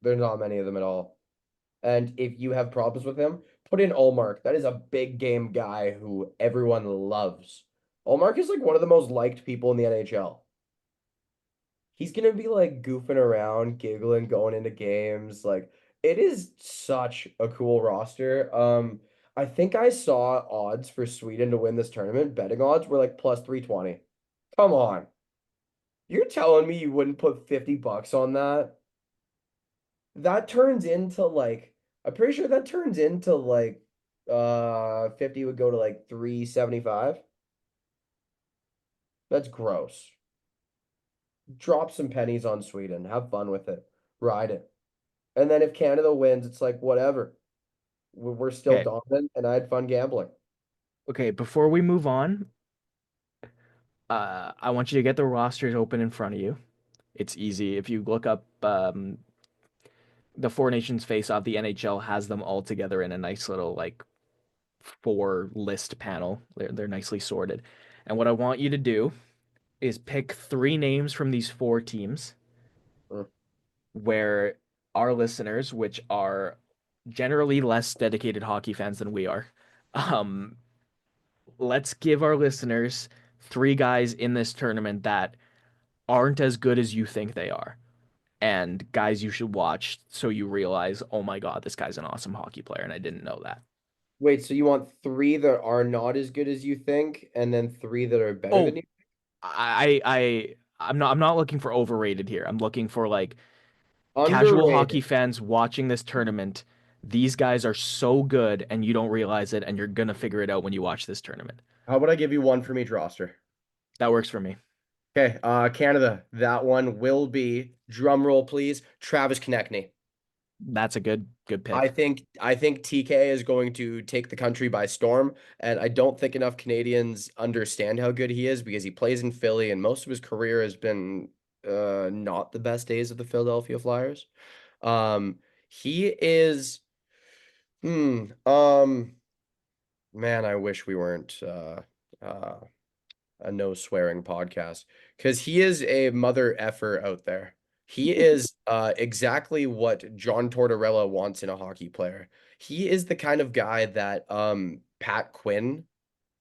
[SPEAKER 1] There's not many of them at all. And if you have problems with him, put in Olmark. That is a big game guy who everyone loves. Olmark is like one of the most liked people in the NHL. He's gonna be like goofing around, giggling, going into games. Like it is such a cool roster. I think I saw odds for Sweden to win this tournament. Betting odds were like plus 320. Come on. You're telling me you wouldn't put $50 on that? That turns into like I'm pretty sure that turns into like 50 would go to like 375. That's gross. Drop some pennies on Sweden. Have fun with it. Ride it. And then if Canada wins, it's like whatever. We're still
[SPEAKER 2] Okay,
[SPEAKER 1] dominant, and I had fun gambling.
[SPEAKER 2] okay. Before we move on, I want you to get the rosters open in front of you. It's easy. If you look up the Four Nations Face Off, the NHL has them all together in a nice little like four list panel. They're nicely sorted. And what I want you to do is pick three names from these four teams
[SPEAKER 1] Uh,
[SPEAKER 2] where our listeners, which are generally less dedicated hockey fans than we are, um, let's give our listeners three guys in this tournament that aren't as good as you think they are. And guys you should watch so you realize, oh my God, this guy's an awesome hockey player, and I didn't know that.
[SPEAKER 1] Wait, so you want three that are not as good as you think, and then three that are better than
[SPEAKER 2] Oh,
[SPEAKER 1] you?
[SPEAKER 2] I'm not looking for overrated here. I'm looking for like casual
[SPEAKER 1] Underrated.
[SPEAKER 2] hockey fans watching this tournament. These guys are so good and you don't realize it, and you're gonna figure it out when you watch this tournament.
[SPEAKER 1] How about I give you one from each roster?
[SPEAKER 2] That works for me.
[SPEAKER 1] Okay, Canada. That one will be, drum roll please, Travis Konechny.
[SPEAKER 2] That's a good
[SPEAKER 1] I
[SPEAKER 2] pick.
[SPEAKER 1] think I think TK is going to take the country by storm, and I don't think enough Canadians understand how good he is because he plays in Philly, and most of his career has been not the best days of the Philadelphia Flyers. Um, he is hmm, man, I wish we weren't uh a no swearing podcast because he is a mother effer out there. He is exactly what John Tortorella wants in a hockey player. He is the kind of guy that Pat Quinn,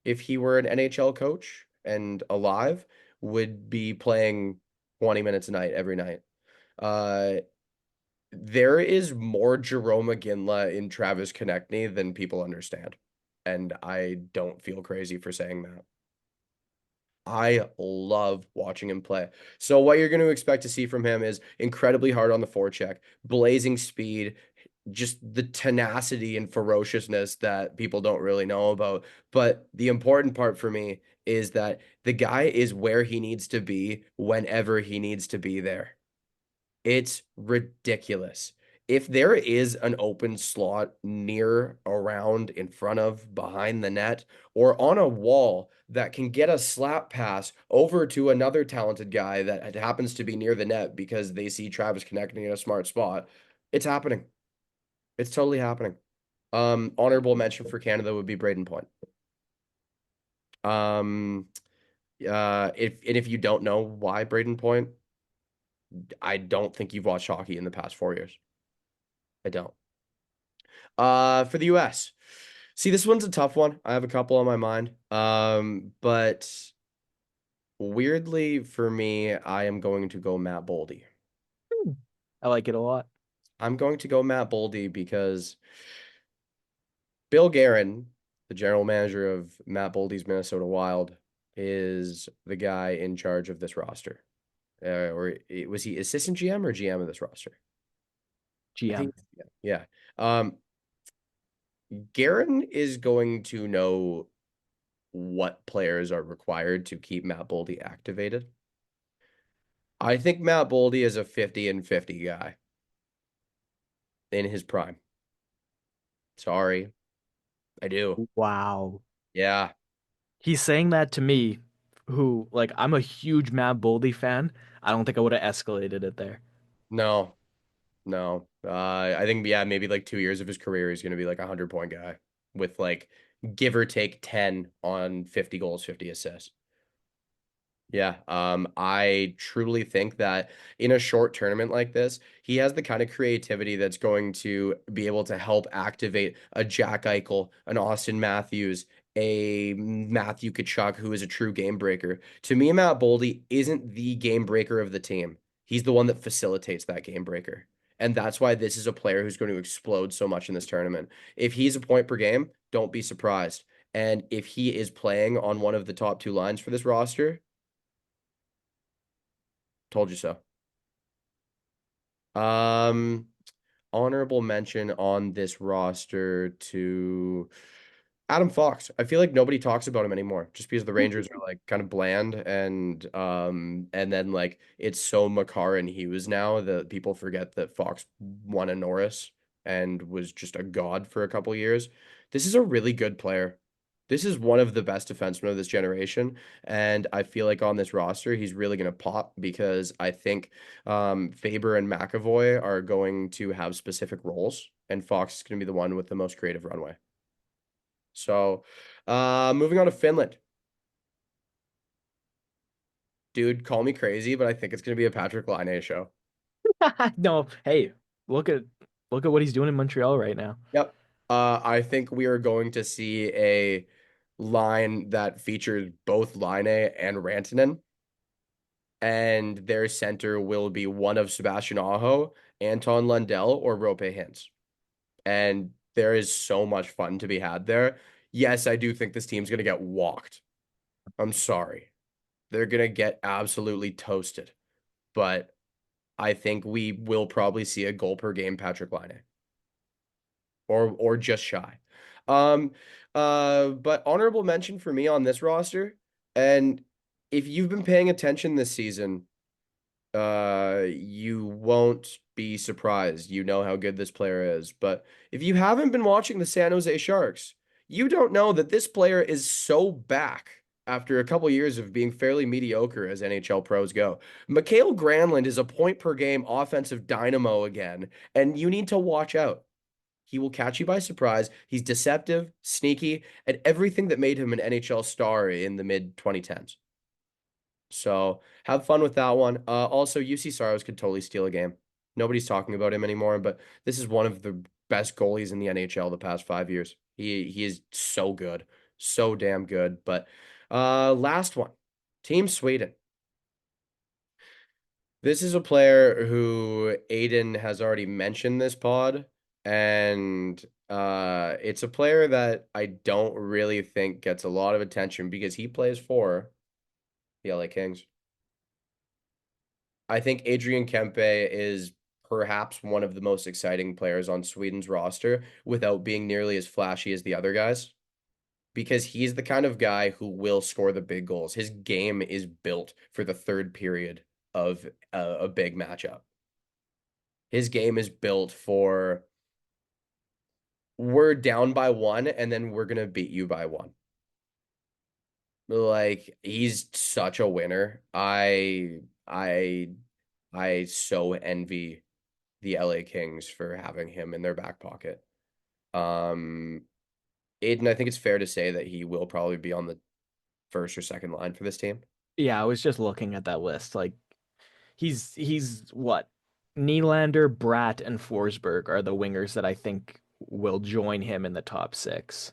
[SPEAKER 1] if he were an NHL coach and alive, would be playing 20 minutes a night every night. Uh, there is more Jerome McGinley in Travis Konechny than people understand. And I don't feel crazy for saying that. I love watching him play. So what you're going to expect to see from him is incredibly hard on the forecheck, blazing speed, just the tenacity and ferociousness that people don't really know about. But the important part for me is that the guy is where he needs to be whenever he needs to be there. It's ridiculous. If there is an open slot near, around, in front of, behind the net, or on a wall that can get a slap pass over to another talented guy that happens to be near the net because they see Travis connecting in a smart spot, it's happening. It's totally happening. Honorable mention for Canada would be Braden Point. Um, if you don't know why Braden Point, I don't think you've watched hockey in the past 4 years. I don't. For the US. See, this one's a tough one. I have a couple on my mind. But weirdly for me, I am going to go Matt Boldy.
[SPEAKER 2] I like it a lot.
[SPEAKER 1] I'm going to go Matt Boldy because Bill Guerin, the general manager of Matt Boldy's Minnesota Wild, is the guy in charge of this roster. Was he assistant GM or GM of this roster? I
[SPEAKER 2] GM.
[SPEAKER 1] think, yeah. Yeah. Guerin is going to know what players are required to keep Matt Boldy activated. I think Matt Boldy is a 50 and 50 guy in his prime. Sorry, I do.
[SPEAKER 2] Wow.
[SPEAKER 1] Yeah,
[SPEAKER 2] He's saying that to me, who like I'm a huge Matt Boldy fan. I don't think I would have escalated it there.
[SPEAKER 1] no, no. I think, yeah, maybe like 2 years of his career, he's going to be like a 100-point guy with like give or take 10 on 50 goals, 50 assists. Yeah, I truly think that in a short tournament like this, he has the kind of creativity that's going to be able to help activate a Jack Eichel, an Austin Matthews, a Matthew Tkachuk, who is a true game breaker. To me, Matt Boldy isn't the game breaker of the team. He's the one that facilitates that game breaker. And that's why this is a player who's going to explode so much in this tournament. If he's a point per game, don't be surprised. And if he is playing on one of the top two lines for this roster, told you so. Um, Honorable mention on this roster to Adam Fox. I feel like nobody talks about him anymore just because the Rangers are like kind of bland and then like it's so Makar and Hughes now that people forget that Fox won a Norris and was just a god for a couple years. This is a really good player. This is one of the best defensemen of this generation, and I feel like on this roster, he's really going to pop because I think Faber and McAvoy are going to have specific roles, and Fox is going to be the one with the most creative runway. So, moving on to Finland. Dude, call me crazy, but I think it's going to be a Patrick Laine show.
[SPEAKER 2] No, hey, look at look at what he's doing in Montreal right now.
[SPEAKER 1] Yep. I think we are going to see a line that features both Laine and Rantanen, and their center will be one of Sebastian Aho, Anton Lundell, or Rope Hintz. And there is so much fun to be had there. Yes, I do think this team's going to get walked. I'm sorry. They're going to get absolutely toasted. But I think we will probably see a goal per game Patrick Laine or just shy. Um but honorable mention for me on this roster, and if you've been paying attention this season, you won't be surprised. You know how good this player is. But if you haven't been watching the San Jose Sharks, you don't know that this player is so back after a couple years of being fairly mediocre as NHL pros go. Mikael Granlund is a point per game offensive dynamo again, and you need to watch out. He will catch you by surprise. He's deceptive, sneaky, and everything that made him an NHL star in the mid 2010s. So have fun with that one. Also, UC Saros could totally steal a game. Nobody's talking about him anymore, but this is one of the best goalies in the NHL the past 5 years. He is so good, so damn good. But last one, Team Sweden. This is a player who Aiden has already mentioned this pod, and it's a player that I don't really think gets a lot of attention because he plays for the LA Kings. I think Adrian Kempe is perhaps one of the most exciting players on Sweden's roster without being nearly as flashy as the other guys, because he's the kind of guy who will score the big goals. His game is built for the third period of a big matchup. His game is built for we're down by one and then we're gonna beat you by one. Like he's such a winner. I so envy the LA Kings for having him in their back pocket. Um, Aiden, I think it's fair to say that he will probably be on the first or second line for this team.
[SPEAKER 2] Yeah, I was just looking at that list. Like he's what? Nylander, Bratt, and Forsberg are the wingers that I think will join him in the top six.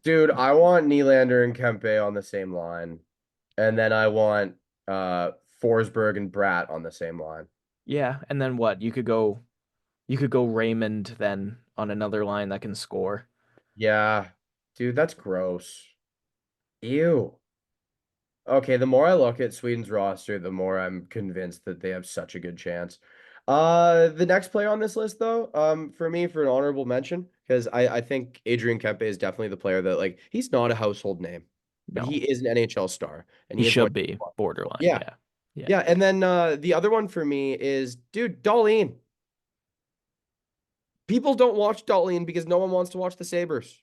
[SPEAKER 1] Dude, I want Nylander and Kempe on the same line. And then I want uh Forsberg and Bratt on the same line.
[SPEAKER 2] Yeah, and then what? You could go Raymond then on another line that can score.
[SPEAKER 1] Yeah. Dude, that's gross. Ew. Okay, the more I look at Sweden's roster, the more I'm convinced that they have such a good chance. The next player on this list, though, for me, for an honorable mention, because I think Adrian Kempe is definitely the player that, like, he's not a household name, but he
[SPEAKER 2] No,
[SPEAKER 1] is an NHL star, and
[SPEAKER 2] he
[SPEAKER 1] he has won.
[SPEAKER 2] should be borderline.
[SPEAKER 1] Yeah,
[SPEAKER 2] Yeah. Yeah.
[SPEAKER 1] yeah, and then the other one for me is, dude, Darlene. People don't watch Darlene because no one wants to watch the Sabres.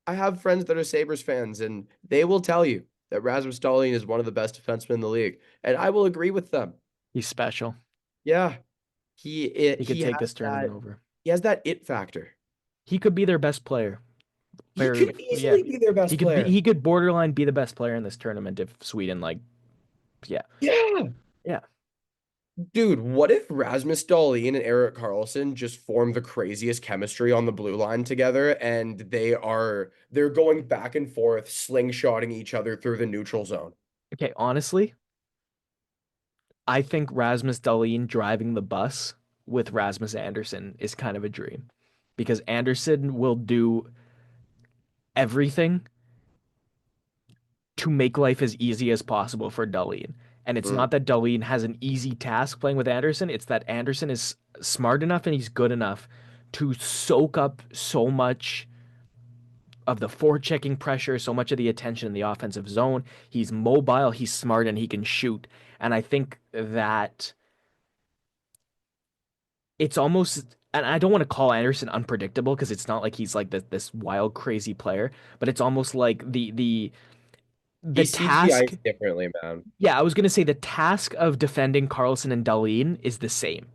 [SPEAKER 1] I have friends that are Sabres fans, and they will tell you that Rasmus Dahlin is one of the best defensemen in the league, and I will agree with them.
[SPEAKER 2] He's special.
[SPEAKER 1] Yeah,
[SPEAKER 2] He could
[SPEAKER 1] he
[SPEAKER 2] take
[SPEAKER 1] has
[SPEAKER 2] this tournament
[SPEAKER 1] that
[SPEAKER 2] over.
[SPEAKER 1] it factor.
[SPEAKER 2] He could be their best player.
[SPEAKER 1] He
[SPEAKER 2] Fair,
[SPEAKER 1] could
[SPEAKER 2] yeah.
[SPEAKER 1] easily be their
[SPEAKER 2] He
[SPEAKER 1] best
[SPEAKER 2] could be
[SPEAKER 1] player.
[SPEAKER 2] he could borderline be the best player in this tournament if Sweden like yeah.
[SPEAKER 1] Yeah.
[SPEAKER 2] Yeah.
[SPEAKER 1] Dude, what if Rasmus Dahlin and Erik Karlsson just form the craziest chemistry on the blue line together and they're going back and forth, slingshotting each other through the neutral zone?
[SPEAKER 2] Okay, honestly, I think Rasmus Dahlin driving the bus with Rasmus Anderson is kind of a dream because Anderson will do everything to make life as easy as possible for Dahlin. And it's
[SPEAKER 1] Mm.
[SPEAKER 2] not that Dahlin has an easy task playing with Anderson, it's that Anderson is smart enough and he's good enough to soak up so much of the forechecking pressure, so much of the attention in the offensive zone. He's mobile, he's smart, and he can shoot. And I think that it's almost and I don't want to call Anderson unpredictable because it's not like he's like this wild crazy player, but it's almost like the
[SPEAKER 1] He sees the
[SPEAKER 2] task.
[SPEAKER 1] ice differently, man.
[SPEAKER 2] Yeah, I was gonna say the task of defending Carlson and Dahlin is the same,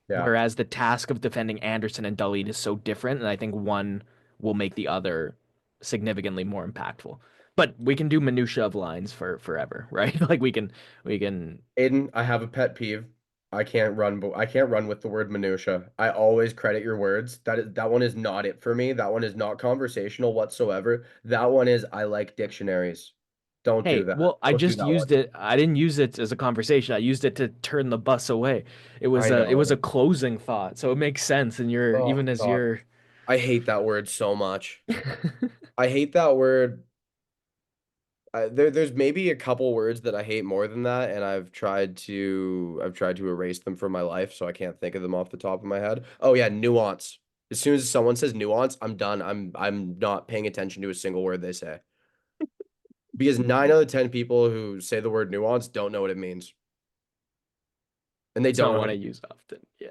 [SPEAKER 1] Yeah.
[SPEAKER 2] whereas the task of defending Anderson and Dahlin is so different, and I think one will make the other significantly more impactful. But we can do minutia of lines for forever, right? Like we can.
[SPEAKER 1] Aiden, I have a pet peeve. I can't run with the word minutia. I always credit your words. That one is not it for me. That one is not conversational whatsoever. That one is I like dictionaries. Don't do
[SPEAKER 2] Hey,
[SPEAKER 1] that.
[SPEAKER 2] well, I
[SPEAKER 1] Don't do
[SPEAKER 2] just
[SPEAKER 1] that one.
[SPEAKER 2] used it. I didn't use it as a conversation. I used it to turn the bus away.
[SPEAKER 1] I
[SPEAKER 2] It was a
[SPEAKER 1] know.
[SPEAKER 2] closing thought, so it makes sense. And you're
[SPEAKER 1] Oh
[SPEAKER 2] even as
[SPEAKER 1] God.
[SPEAKER 2] you're
[SPEAKER 1] I hate that word so much. I hate that word. There's maybe a couple words that I hate more than that, and I've tried to erase them from my life, so I can't think of them off the top of my head. Oh yeah, nuance. As soon as someone says nuance, I'm done. I'm not paying attention to a single word they say because 9 out of 10 people who say the word nuance don't know what it means, and they
[SPEAKER 2] it's not
[SPEAKER 1] don't
[SPEAKER 2] one
[SPEAKER 1] want
[SPEAKER 2] I
[SPEAKER 1] to.
[SPEAKER 2] use often. Yeah,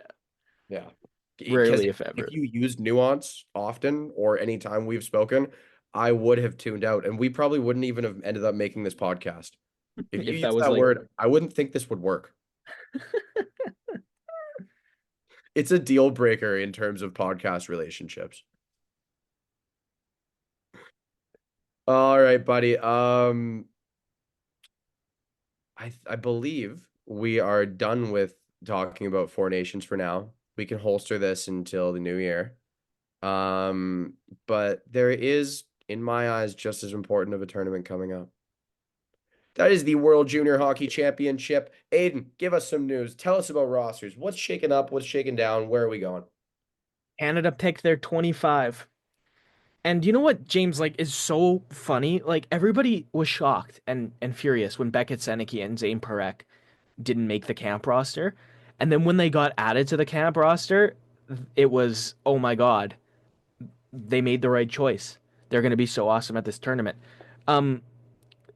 [SPEAKER 1] Yeah, because
[SPEAKER 2] rarely if
[SPEAKER 1] if
[SPEAKER 2] ever.
[SPEAKER 1] you use nuance often or anytime we've spoken, I would have tuned out, and we probably wouldn't even have ended up making this podcast. If you
[SPEAKER 2] If that
[SPEAKER 1] use
[SPEAKER 2] was
[SPEAKER 1] that
[SPEAKER 2] like
[SPEAKER 1] word, I wouldn't think this would work. It's a deal breaker in terms of podcast relationships. All right, buddy. I believe we are done with talking about Four Nations for now. We can holster this until the new year. Um, but there is, in my eyes, just as important of a tournament coming up. That is the World Junior Hockey Championship. Aiden, give us some news. Tell us about rosters. What's shaking up? What's shaking down? Where are we going?
[SPEAKER 2] Canada picked their 25. And you know what, James, like, is so funny? Like, everybody was shocked and furious when Beckett Seneke and Zane Parekh didn't make the camp roster. And then when they got added to the camp roster, it was, oh my God, they made the right choice. They're going to be so awesome at this tournament. Um,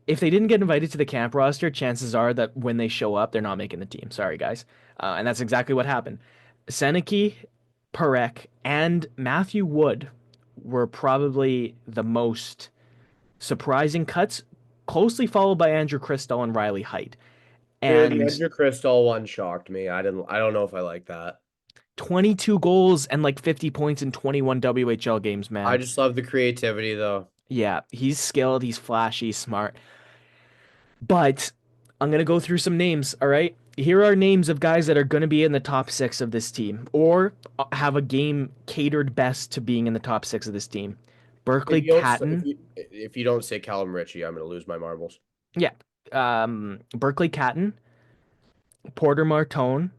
[SPEAKER 2] if they didn't get invited to the camp roster, chances are that when they show up, they're not making the team. Sorry, guys. And that's exactly what happened. Seneke, Parekh, and Matthew Wood were probably the most surprising cuts, closely followed by Andrew Crystal and Riley Heidt.
[SPEAKER 1] Dude, the
[SPEAKER 2] And
[SPEAKER 1] Edger Crystal one shocked me. I don't know if I like that.
[SPEAKER 2] 22 goals and like 50 points in 21 WHL games,
[SPEAKER 1] I
[SPEAKER 2] man.
[SPEAKER 1] just love the creativity though.
[SPEAKER 2] Yeah, he's skilled, he's flashy, smart. But I'm going to go through some names, all right? Here are names of guys that are going to be in the top six of this team or have a game catered best to being in the top six of this team. Berkeley Catton.
[SPEAKER 1] If you don't say Callum Ritchie, I'm gonna lose my marbles.
[SPEAKER 2] Yeah. Berkeley Catton, Porter Martone,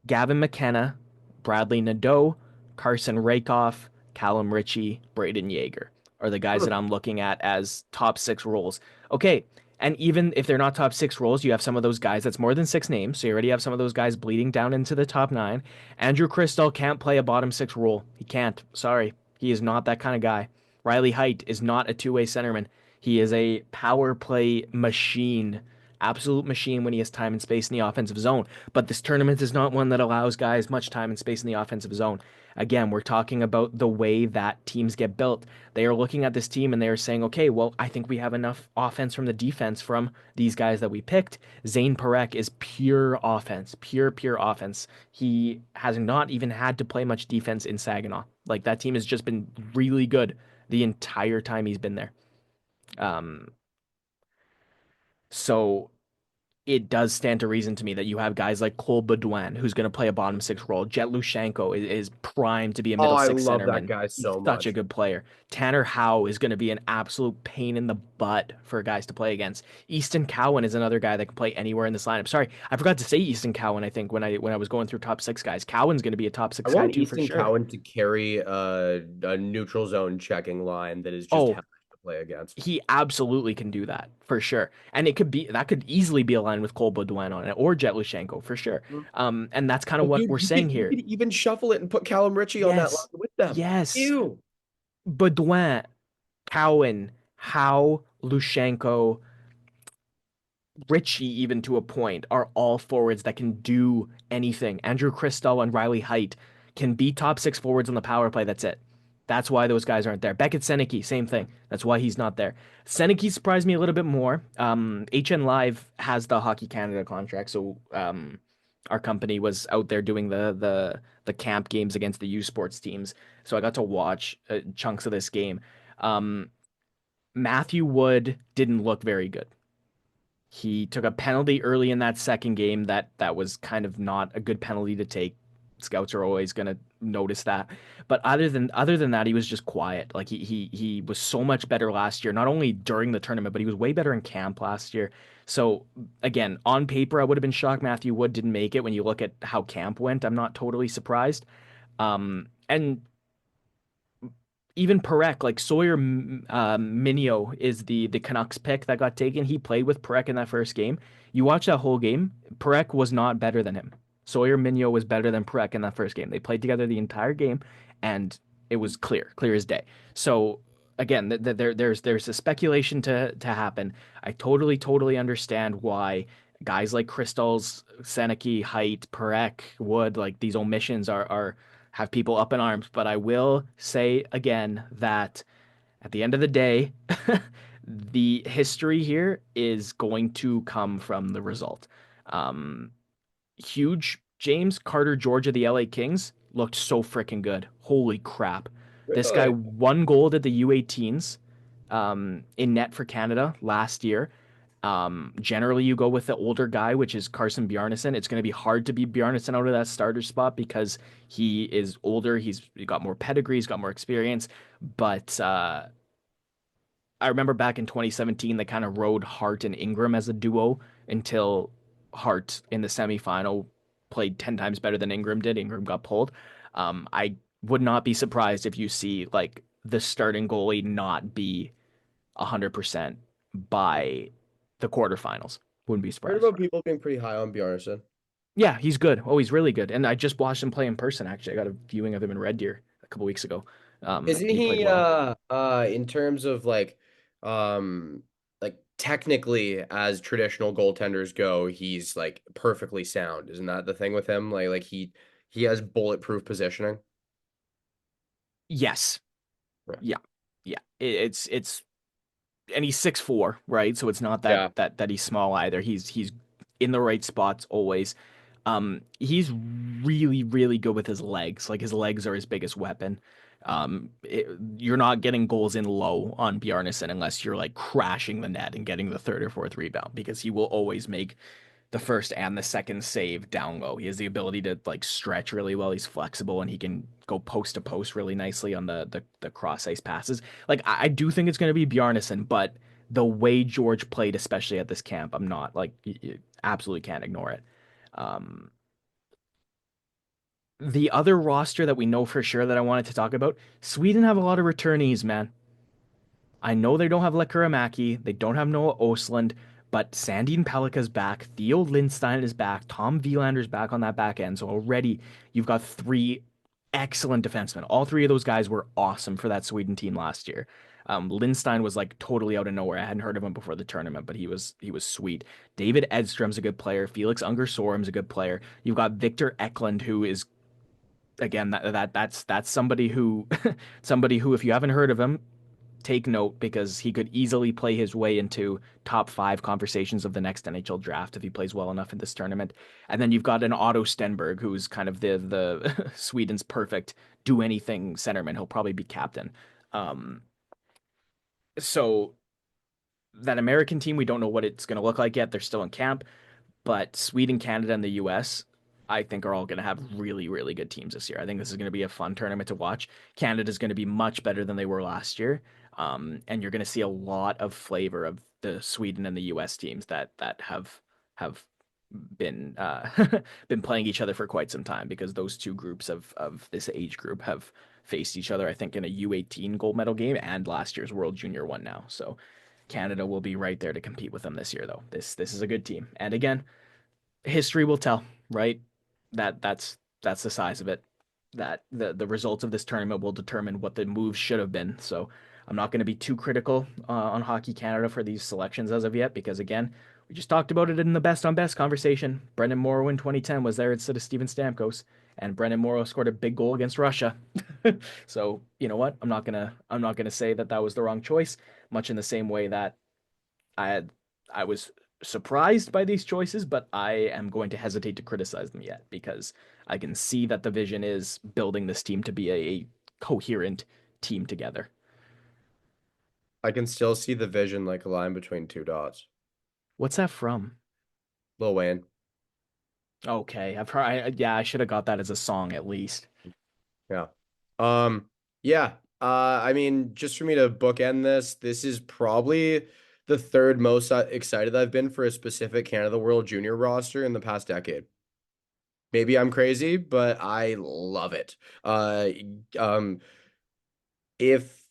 [SPEAKER 2] Gavin McKenna, Bradley Nadeau, Carson Rakoff, Callum Ritchie, Braden Yeager are the guys that I'm looking at as top six roles. Okay, and even if they're not top six roles, you have some of those guys that's more than six names, so you already have some of those guys bleeding down into the top nine. Andrew Crystal can't play a bottom six role. He can't. Sorry. He is not that kind of guy. Riley Heidt is not a two-way centerman. He is a power play machine, absolute machine when he has time and space in the offensive zone. But this tournament is not one that allows guys much time and space in the offensive zone. Again, we're talking about the way that teams get built. They are looking at this team and they are saying, okay, well, I think we have enough offense from the defense from these guys that we picked. Zane Parekh is pure offense, pure offense. He has not even had to play much defense in Saginaw. Like that team has just been really good the entire time he's been there. Um, so it does stand to reason to me that you have guys like Cole Baudouin, who's going to play a bottom six role. Jet Lushenko is primed to be a
[SPEAKER 1] Oh,
[SPEAKER 2] middle
[SPEAKER 1] I
[SPEAKER 2] six
[SPEAKER 1] love that
[SPEAKER 2] centerman.
[SPEAKER 1] guy
[SPEAKER 2] He's
[SPEAKER 1] so
[SPEAKER 2] such a
[SPEAKER 1] much.
[SPEAKER 2] good player. Tanner Howe is going to be an absolute pain in the butt for guys to play against. Easton Cowan is another guy that can play anywhere in this lineup. Sorry, I forgot to say Easton Cowan. I think when I was going through top six guys, Cowan's going to be a top
[SPEAKER 1] I
[SPEAKER 2] six guy
[SPEAKER 1] want
[SPEAKER 2] too for
[SPEAKER 1] Easton
[SPEAKER 2] sure.
[SPEAKER 1] Cowan to carry a neutral zone checking line that is just
[SPEAKER 2] Oh,
[SPEAKER 1] hell to play against.
[SPEAKER 2] he absolutely can do that for sure. And it could be that could easily be aligned with Cole Baudouin on it or Jet Lushenko for sure. And that's kind of
[SPEAKER 1] Oh,
[SPEAKER 2] what
[SPEAKER 1] dude,
[SPEAKER 2] we're saying
[SPEAKER 1] you
[SPEAKER 2] here.
[SPEAKER 1] could even shuffle it and put Callum Ritchie on that line
[SPEAKER 2] Yes,
[SPEAKER 1] with them.
[SPEAKER 2] yes.
[SPEAKER 1] Ew.
[SPEAKER 2] Baudouin, Cowan, Howe, Lushenko, Ritchie, even to a point, are all forwards that can do anything. Andrew Crystal and Riley Heidt can be top six forwards on the power play. That's it. That's why those guys aren't there. Beckett Seneke, same thing. That's why he's not there. Seneke surprised me a little bit more. HN Live has the Hockey Canada contract, so our company was out there doing the camp games against the U Sports teams, so I got to watch chunks of this game. Um, Matthew Wood didn't look very good. He took a penalty early in that second game that was kind of not a good penalty to take. Scouts are always going to notice that. But other than that, he was just quiet. Like he was so much better last year, not only during the tournament, but he was way better in camp last year. So again, on paper, I would have been shocked Matthew Wood didn't make it. When you look at how camp went, I'm not totally surprised. And even Parekh, like Sawyer Minio is the Canucks pick that got taken. He played with Parekh in that first game. You watch that whole game, Parekh was not better than him. Sawyer Minio was better than Parekh in that first game. They played together the entire game, and it was clear as day. So again, there's a speculation to happen. I totally understand why guys like Crystals, Seneke, Height, Parekh, Wood, like these omissions are have people up in arms. But I will say again that at the end of the day, the history here is going to come from the result. Um, Huge James Carter, Georgia, the LA Kings looked so freaking good. Holy crap. This guy
[SPEAKER 1] Really?
[SPEAKER 2] won gold at the U18s in net for Canada last year. Generally, you go with the older guy, which is Carson Bjarnason. It's going to be hard to beat Bjarnason out of that starter spot because he is older. He's got more pedigree, he's got more experience. But I remember back in 2017, they kind of rode Hart and Ingram as a duo until Hart in the semifinal played 10 times better than Ingram did. Ingram got pulled. I would not be surprised if you see like the starting goalie not be 100% by the quarterfinals. Wouldn't be
[SPEAKER 1] Heard
[SPEAKER 2] surprised.
[SPEAKER 1] about people being pretty high on Bjarnason.
[SPEAKER 2] Yeah, he's good. Oh, he's really good. And I just watched him play in person, actually. I got a viewing of him in Red Deer a couple weeks ago.
[SPEAKER 1] Isn't
[SPEAKER 2] He played
[SPEAKER 1] he
[SPEAKER 2] well.
[SPEAKER 1] in terms of like technically as traditional goaltenders go, he's like perfectly sound. Isn't that the thing with him? Like he has bulletproof positioning.
[SPEAKER 2] Yes.
[SPEAKER 1] Right.
[SPEAKER 2] Yeah. Yeah. It's and he's 6'4", right? So it's not
[SPEAKER 1] Yeah.
[SPEAKER 2] that he's small either. He's in the right spots always. He's really good with his legs. Like his legs are his biggest weapon. You're not getting goals in low on Bjarnason unless you're like crashing the net and getting the third or fourth rebound because he will always make the first and the second save down low. He has the ability to like stretch really well. He's flexible and he can go post to post really nicely on the cross ice passes. Like I do think it's going to be Bjarnason, but the way George played, especially at this camp, I'm not like you absolutely can't ignore it. Um, the other roster that we know for sure that I wanted to talk about, Sweden have a lot of returnees, man. I know they don't have Lekkerimaki, they don't have Noah Osland, but Sandin Pellikka's back, Theo Lindstein is back, Tom Wielander's back on that back end. So already you've got three excellent defensemen. All three of those guys were awesome for that Sweden team last year. Lindstein was like totally out of nowhere. I hadn't heard of him before the tournament, but he was sweet. David Edstrom's a good player. Felix Unger Sorum's a good player. You've got Victor Eklund, who is again that's somebody who somebody who if you haven't heard of him, take note because he could easily play his way into top five conversations of the next NHL draft if he plays well enough in this tournament. And then you've got an Otto Stenberg, who's kind of the Sweden's perfect do anything centerman. He'll probably be captain. Um, so that American team, we don't know what it's going to look like yet. They're still in camp, but Sweden, Canada, and the U.S. I think are all going to have really good teams this year. I think this is going to be a fun tournament to watch. Canada's going to be much better than they were last year, and you're going to see a lot of flavor of the Sweden and the U.S. teams that have been been playing each other for quite some time because those two groups of this age group have faced each other. I think in a U18 gold medal game and last year's World Junior one now. So Canada will be right there to compete with them this year, though. This is a good team, and again, history will tell, right? That's the size of it. That the results of this tournament will determine what the moves should have been. So I'm not going to be too critical on Hockey Canada for these selections as of yet, because again, we just talked about it in the best on best conversation. Brendan Morrow in 2010 was there instead of Steven Stamkos, and Brendan Morrow scored a big goal against Russia. So you know what? I'm not gonna say that that was the wrong choice. Much in the same way that I was surprised by these choices, but I am going to hesitate to criticize them yet because I can see that the vision is building this team to be a coherent team together.
[SPEAKER 1] I can still see the vision like a line between two dots.
[SPEAKER 2] What's that from?
[SPEAKER 1] Lil Wayne.
[SPEAKER 2] Okay, I've heard. Yeah, I should have got that as a song at least.
[SPEAKER 1] Yeah. Yeah. I mean, just for me to bookend this, this is probably the third most excited I've been for a specific Canada World Junior roster in the past decade. Maybe I'm crazy, but I love it. Um, if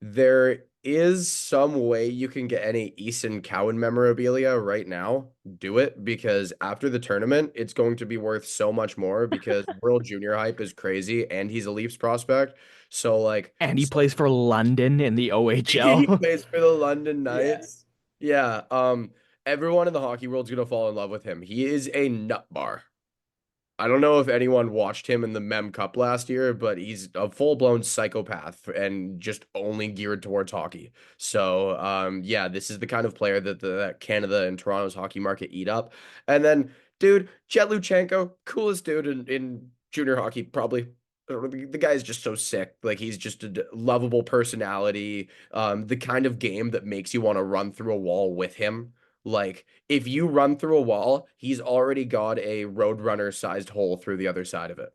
[SPEAKER 1] there is some way you can get any Easton Cowan memorabilia right now, do it because after the tournament, it's going to be worth so much more because World Junior hype is crazy and he's a Leafs prospect. So like
[SPEAKER 2] And he plays for London in the
[SPEAKER 1] he
[SPEAKER 2] OHL.
[SPEAKER 1] plays for the London
[SPEAKER 2] Yeah.
[SPEAKER 1] Knights. Yeah, everyone in the hockey world's gonna fall in love with him. He is a nut bar. I don't know if anyone watched him in the Mem Cup last year, but he's a full-blown psychopath and just only geared towards hockey. So, yeah, this is the kind of player that Canada and Toronto's hockey market eat up. And then, dude, Jet Luchenko, coolest dude in junior hockey, probably. I don't know, the guy is just so sick. Like he's just a lovable personality. The kind of game that makes you want to run through a wall with him. Like if you run through a wall, he's already got a roadrunner sized hole through the other side of it.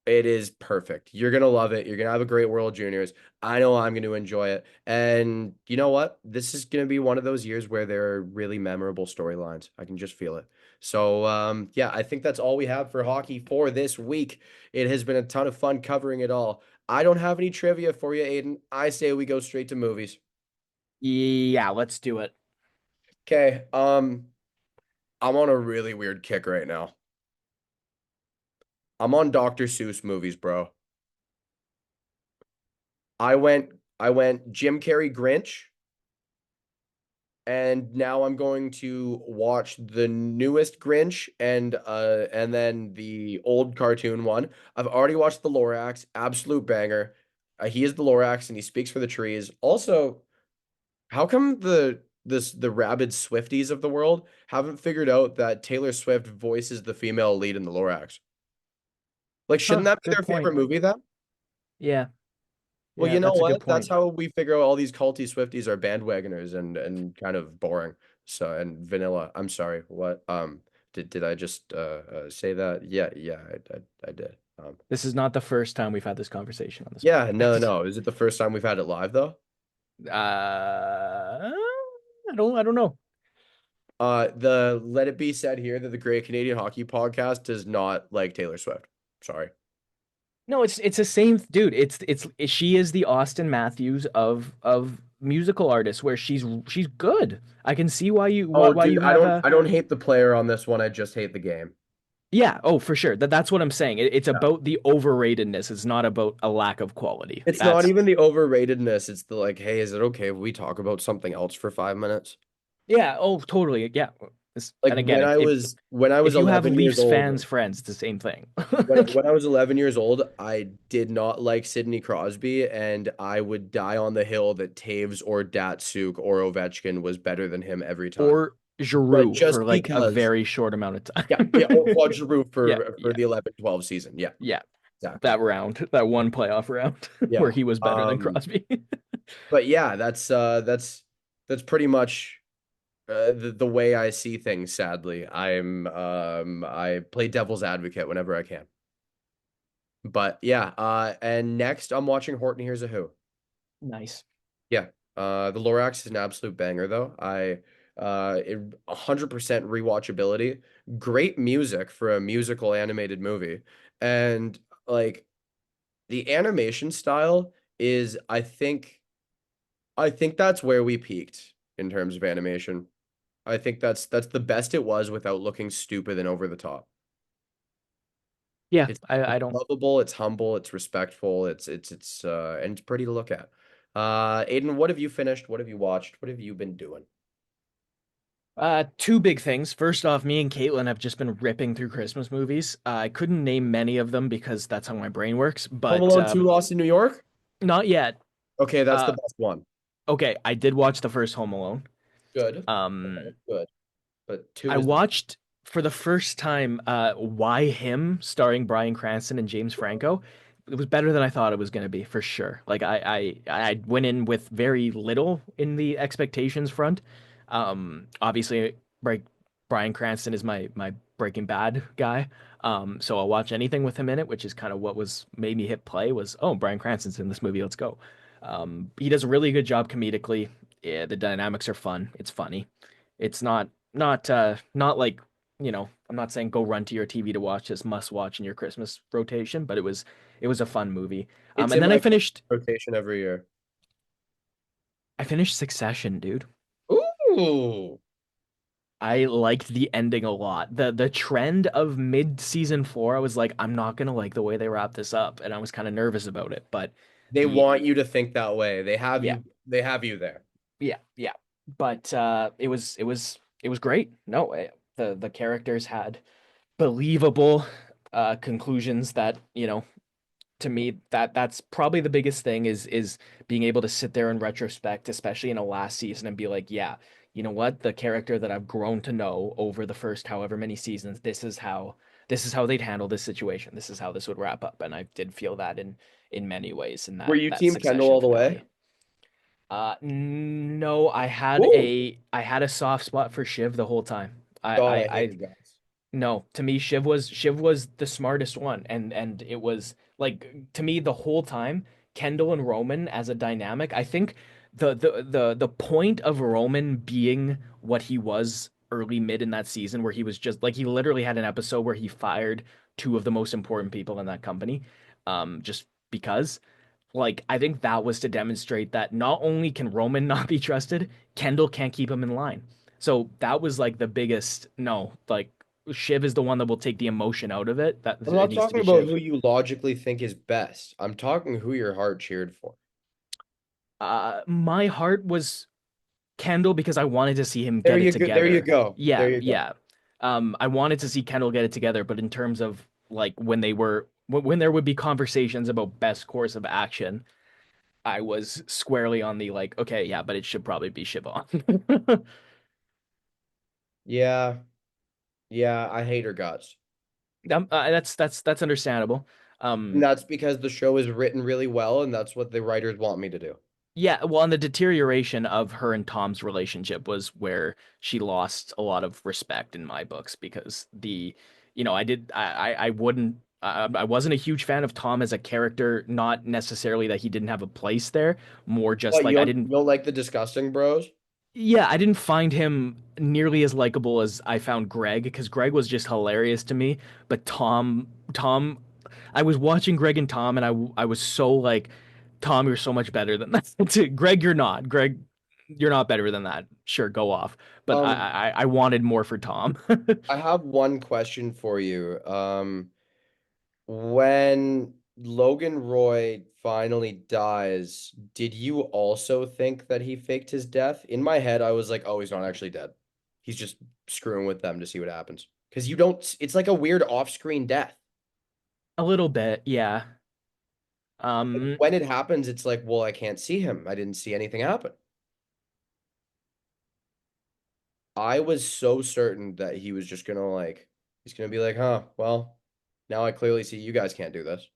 [SPEAKER 1] It is perfect. You're gonna love it. You're gonna have a great World Juniors. I know I'm gonna enjoy it. And you know what? This is gonna be one of those years where there are really memorable storylines. I can just feel it. So yeah, I think that's all we have for hockey for this week. It has been a ton of fun covering it all. I don't have any trivia for you, Aiden. I say we go straight to movies.
[SPEAKER 2] Yeah, let's do it.
[SPEAKER 1] Okay. I'm on a really weird kick right now. I'm on Dr. Seuss movies, bro. I went Jim Carrey Grinch, and now I'm going to watch the newest Grinch and then the old cartoon one. I've already watched the Lorax, absolute banger. He is the Lorax and he speaks for the trees. Also, how come the rabid Swifties of the world haven't figured out that Taylor Swift voices the female lead in the Lorax? Like, shouldn't
[SPEAKER 2] Huh,
[SPEAKER 1] that be
[SPEAKER 2] good
[SPEAKER 1] their
[SPEAKER 2] point.
[SPEAKER 1] favorite movie then?
[SPEAKER 2] Yeah,
[SPEAKER 1] Well,
[SPEAKER 2] yeah,
[SPEAKER 1] you know
[SPEAKER 2] that's a good
[SPEAKER 1] what? That's
[SPEAKER 2] point.
[SPEAKER 1] how we figure out all these culty Swifties are bandwagoners and kind of boring. So and vanilla. I'm sorry. What? Did I just say that? Yeah, yeah, I did.
[SPEAKER 2] This is not the first time we've had this conversation on this
[SPEAKER 1] Yeah, no,
[SPEAKER 2] podcast.
[SPEAKER 1] no. Is it the first time we've had it live though?
[SPEAKER 2] I don't know.
[SPEAKER 1] The let it be said here that the Great Canadian Hockey Podcast does not like Taylor Swift. Sorry.
[SPEAKER 2] No, it's the same dude. She is the Austin Matthews of musical artists where she's good. I can see why you
[SPEAKER 1] Oh,
[SPEAKER 2] why
[SPEAKER 1] dude,
[SPEAKER 2] you
[SPEAKER 1] I
[SPEAKER 2] have
[SPEAKER 1] don't
[SPEAKER 2] a
[SPEAKER 1] I don't hate the player on this one. I just hate the game.
[SPEAKER 2] yeah, oh for sure. That's what I'm saying. It's about the overratedness. It's not about a lack of quality.
[SPEAKER 1] It's not
[SPEAKER 2] That's
[SPEAKER 1] even the overratedness. It's the like, hey, is it okay if we talk about something else for 5 minutes?
[SPEAKER 2] yeah, oh totally. Yeah.
[SPEAKER 1] Like
[SPEAKER 2] And again,
[SPEAKER 1] when I was
[SPEAKER 2] if you have
[SPEAKER 1] 11 years
[SPEAKER 2] Leafs
[SPEAKER 1] old,
[SPEAKER 2] fans friends, it's the same thing.
[SPEAKER 1] when I was 11 years old, I did not like Sidney Crosby, and I would die on the hill that Taves or Datsuk or Ovechkin was better than him every time.
[SPEAKER 2] Or
[SPEAKER 1] But
[SPEAKER 2] Giroux for
[SPEAKER 1] just
[SPEAKER 2] like a
[SPEAKER 1] because,
[SPEAKER 2] very short amount of
[SPEAKER 1] yeah,
[SPEAKER 2] time.
[SPEAKER 1] yeah, or Claude Giroux
[SPEAKER 2] Yeah,
[SPEAKER 1] for
[SPEAKER 2] yeah,
[SPEAKER 1] the 11-12 season. Yeah,
[SPEAKER 2] yeah.
[SPEAKER 1] exactly.
[SPEAKER 2] That round, that one playoff round where
[SPEAKER 1] Yeah.
[SPEAKER 2] he was better than
[SPEAKER 1] Um,
[SPEAKER 2] Crosby.
[SPEAKER 1] but yeah, that's pretty much the way I see things, sadly. I play devil's advocate whenever I can. But yeah, and next I'm watching Horton Hears a Who.
[SPEAKER 2] Nice.
[SPEAKER 1] Yeah. The Lorax is an absolute banger though. 100% rewatchability. Great music for a musical animated movie. And like the animation style is I think that's where we peaked in terms of animation. I think that's the best it was without looking stupid and over the top.
[SPEAKER 2] Yeah,
[SPEAKER 1] It's
[SPEAKER 2] I
[SPEAKER 1] it's
[SPEAKER 2] don't.
[SPEAKER 1] lovable, it's humble, it's respectful, it's and it's pretty to look at. Aiden, what have you finished? What have you watched? What have you been doing?
[SPEAKER 2] Two big things. First off, me and Caitlin have just been ripping through Christmas movies. I couldn't name many of them because that's how my brain works,
[SPEAKER 1] Home
[SPEAKER 2] but
[SPEAKER 1] Alone 2 Lost in New York?
[SPEAKER 2] not yet.
[SPEAKER 1] Okay, that's the
[SPEAKER 2] Uh,
[SPEAKER 1] best one.
[SPEAKER 2] okay, I did watch the first Home Alone.
[SPEAKER 1] Good. Okay,
[SPEAKER 2] Um,
[SPEAKER 1] good. But 2
[SPEAKER 2] I
[SPEAKER 1] is the
[SPEAKER 2] watched for the first time Why Him, starring Bryan Cranston and James Franco. It was better than I thought it was going to be, for sure. Like I went in with very little in the expectations front. Obviously, Bri- Bryan Cranston is my Breaking Bad guy. So I'll watch anything with him in it, which is kind of what was made me hit play was, oh, Bryan Cranston's in this movie, let's go. He does a really good job comedically. Yeah, the dynamics are fun. It's funny. It's not like, I'm not saying go run to your TV to watch this must watch in your Christmas rotation, but it was a fun movie.
[SPEAKER 1] It's
[SPEAKER 2] And
[SPEAKER 1] in
[SPEAKER 2] then
[SPEAKER 1] my rotation every year.
[SPEAKER 2] I finished Succession, dude.
[SPEAKER 1] Ooh.
[SPEAKER 2] I liked the ending a lot. The trend of mid-season 4, I was like, I'm not gonna like the way they wrap this up, and I was kind of nervous about it. But
[SPEAKER 1] They want
[SPEAKER 2] the
[SPEAKER 1] you to think that way.
[SPEAKER 2] yeah,
[SPEAKER 1] They have you there.
[SPEAKER 2] yeah. But it was great. No, the characters had believable conclusions that, to me, that's probably the biggest thing is being able to sit there in retrospect, especially in a last season, and be like, yeah, you know what, the character that I've grown to know over the first however many seasons, this is how they'd handle this situation, this is how this would wrap up. And I did feel that in many ways in
[SPEAKER 1] Were
[SPEAKER 2] that
[SPEAKER 1] you
[SPEAKER 2] that
[SPEAKER 1] Team Kendall
[SPEAKER 2] Succession
[SPEAKER 1] all the way?
[SPEAKER 2] finale. No, I had
[SPEAKER 1] Ooh.
[SPEAKER 2] a soft spot for Shiv the whole time. I
[SPEAKER 1] God,
[SPEAKER 2] I
[SPEAKER 1] I hate
[SPEAKER 2] I
[SPEAKER 1] you guys.
[SPEAKER 2] no, to me, Shiv was the smartest one, and it was like, to me, the whole time, Kendall and Roman as a dynamic. I think the point of Roman being what he was early mid in that season, where he was just like, he literally had an episode where he fired two of the most important people in that company, just because. Like, I think that was to demonstrate that not only can Roman not be trusted, Kendall can't keep him in line. So that was like the biggest no, like, Shiv is the one that will take the emotion out of it. That
[SPEAKER 1] I'm
[SPEAKER 2] it
[SPEAKER 1] not
[SPEAKER 2] needs to
[SPEAKER 1] talking
[SPEAKER 2] be
[SPEAKER 1] about
[SPEAKER 2] Shiv.
[SPEAKER 1] who you logically think is best. I'm talking who your heart cheered for.
[SPEAKER 2] My heart was Kendall because I wanted to see him
[SPEAKER 1] There
[SPEAKER 2] get it
[SPEAKER 1] you go. There you
[SPEAKER 2] together.
[SPEAKER 1] go. There
[SPEAKER 2] Yeah,
[SPEAKER 1] you go.
[SPEAKER 2] yeah. I wanted to see Kendall get it together, but in terms of like when they were when there would be conversations about best course of action, I was squarely on the like, okay, yeah, but it should probably be Siobhan.
[SPEAKER 1] Yeah. Yeah, I hate her guts.
[SPEAKER 2] That's understandable.
[SPEAKER 1] And
[SPEAKER 2] Um,
[SPEAKER 1] that's because the show is written really well, and that's what the writers want me to do.
[SPEAKER 2] Yeah, well, and the deterioration of her and Tom's relationship was where she lost a lot of respect in my books, because I wouldn't, I wasn't a huge fan of Tom as a character, not necessarily that he didn't have a place there, more just
[SPEAKER 1] What,
[SPEAKER 2] like,
[SPEAKER 1] you don't like the disgusting bros?
[SPEAKER 2] yeah, I didn't find him nearly as likable as I found Greg, because Greg was just hilarious to me. But Tom, I was watching Greg and Tom, and I was so like, Tom, you're so much better than that. Greg, you're not. Greg, you're not better than that. Sure, go off. But I
[SPEAKER 1] Um,
[SPEAKER 2] I, I wanted more for Tom.
[SPEAKER 1] I have one question for you. When Logan Roy finally dies, did you also think that he faked his death? In my head, I was like, oh, he's not actually dead. He's just screwing with them to see what happens. Because you don't, it's like a weird off-screen death.
[SPEAKER 2] A little bit, yeah.
[SPEAKER 1] Like,
[SPEAKER 2] Um,
[SPEAKER 1] when it happens, it's like, well, I can't see him. I didn't see anything happen. I was so certain that he was just gonna like, he's gonna be like, huh, well, now I clearly see you guys can't do this.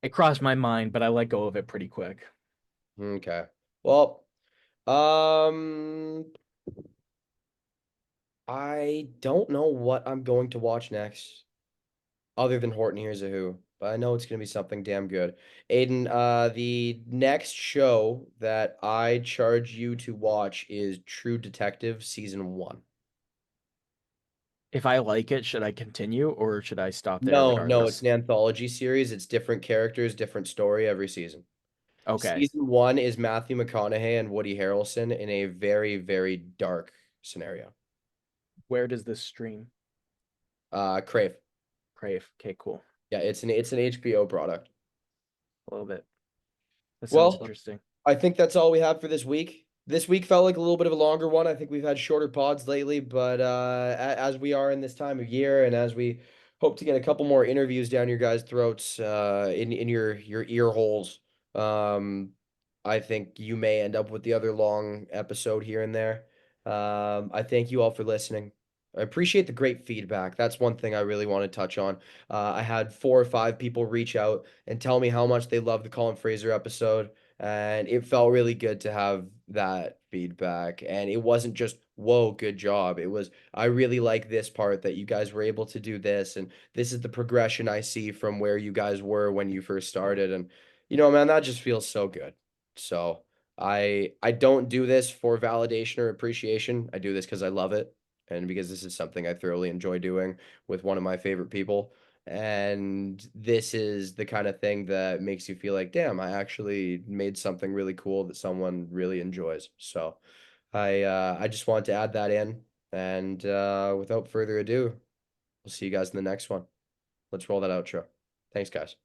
[SPEAKER 2] it crossed my mind, but I let go of it pretty quick.
[SPEAKER 1] Okay. Well, um, I don't know what I'm going to watch next, other than Horton Hears a Who, but I know it's gonna be something damn good. Aiden, the next show that I charge you to watch is True Detective Season 1.
[SPEAKER 2] If I like it, should I continue or should I stop there
[SPEAKER 1] No, no, it's
[SPEAKER 2] regardless?
[SPEAKER 1] an anthology series. It's different characters, different story every season.
[SPEAKER 2] Okay.
[SPEAKER 1] Season 1 is Matthew McConaughey and Woody Harrelson in a very, very dark scenario.
[SPEAKER 2] Where does this stream?
[SPEAKER 1] Crave.
[SPEAKER 2] Crave. Okay, cool.
[SPEAKER 1] Yeah, it's an HBO product.
[SPEAKER 2] A little bit. That sounds
[SPEAKER 1] Well,
[SPEAKER 2] interesting.
[SPEAKER 1] I think that's all we have for this week. This week felt like a little bit of a longer one. I think we've had shorter pods lately, but as we are in this time of year, and as we hope to get a couple more interviews down your guys' throats, in your ear holes, um, I think you may end up with the other long episode here and there. I thank you all for listening. I appreciate the great feedback. That's one thing I really want to touch on. I had 4 or 5 people reach out and tell me how much they loved the Colin Fraser episode. And it felt really good to have that feedback. And it wasn't just, whoa, good job. It was, I really like this part that you guys were able to do this. And this is the progression I see from where you guys were when you first started. And, man, that just feels so good. So I don't do this for validation or appreciation. I do this because I love it. And because this is something I thoroughly enjoy doing with one of my favorite people. And this is the kind of thing that makes you feel like, damn, I actually made something really cool that someone really enjoys. So I just wanted to add that in. And without further ado, we'll see you guys in the next one. Let's roll that outro. Thanks, guys.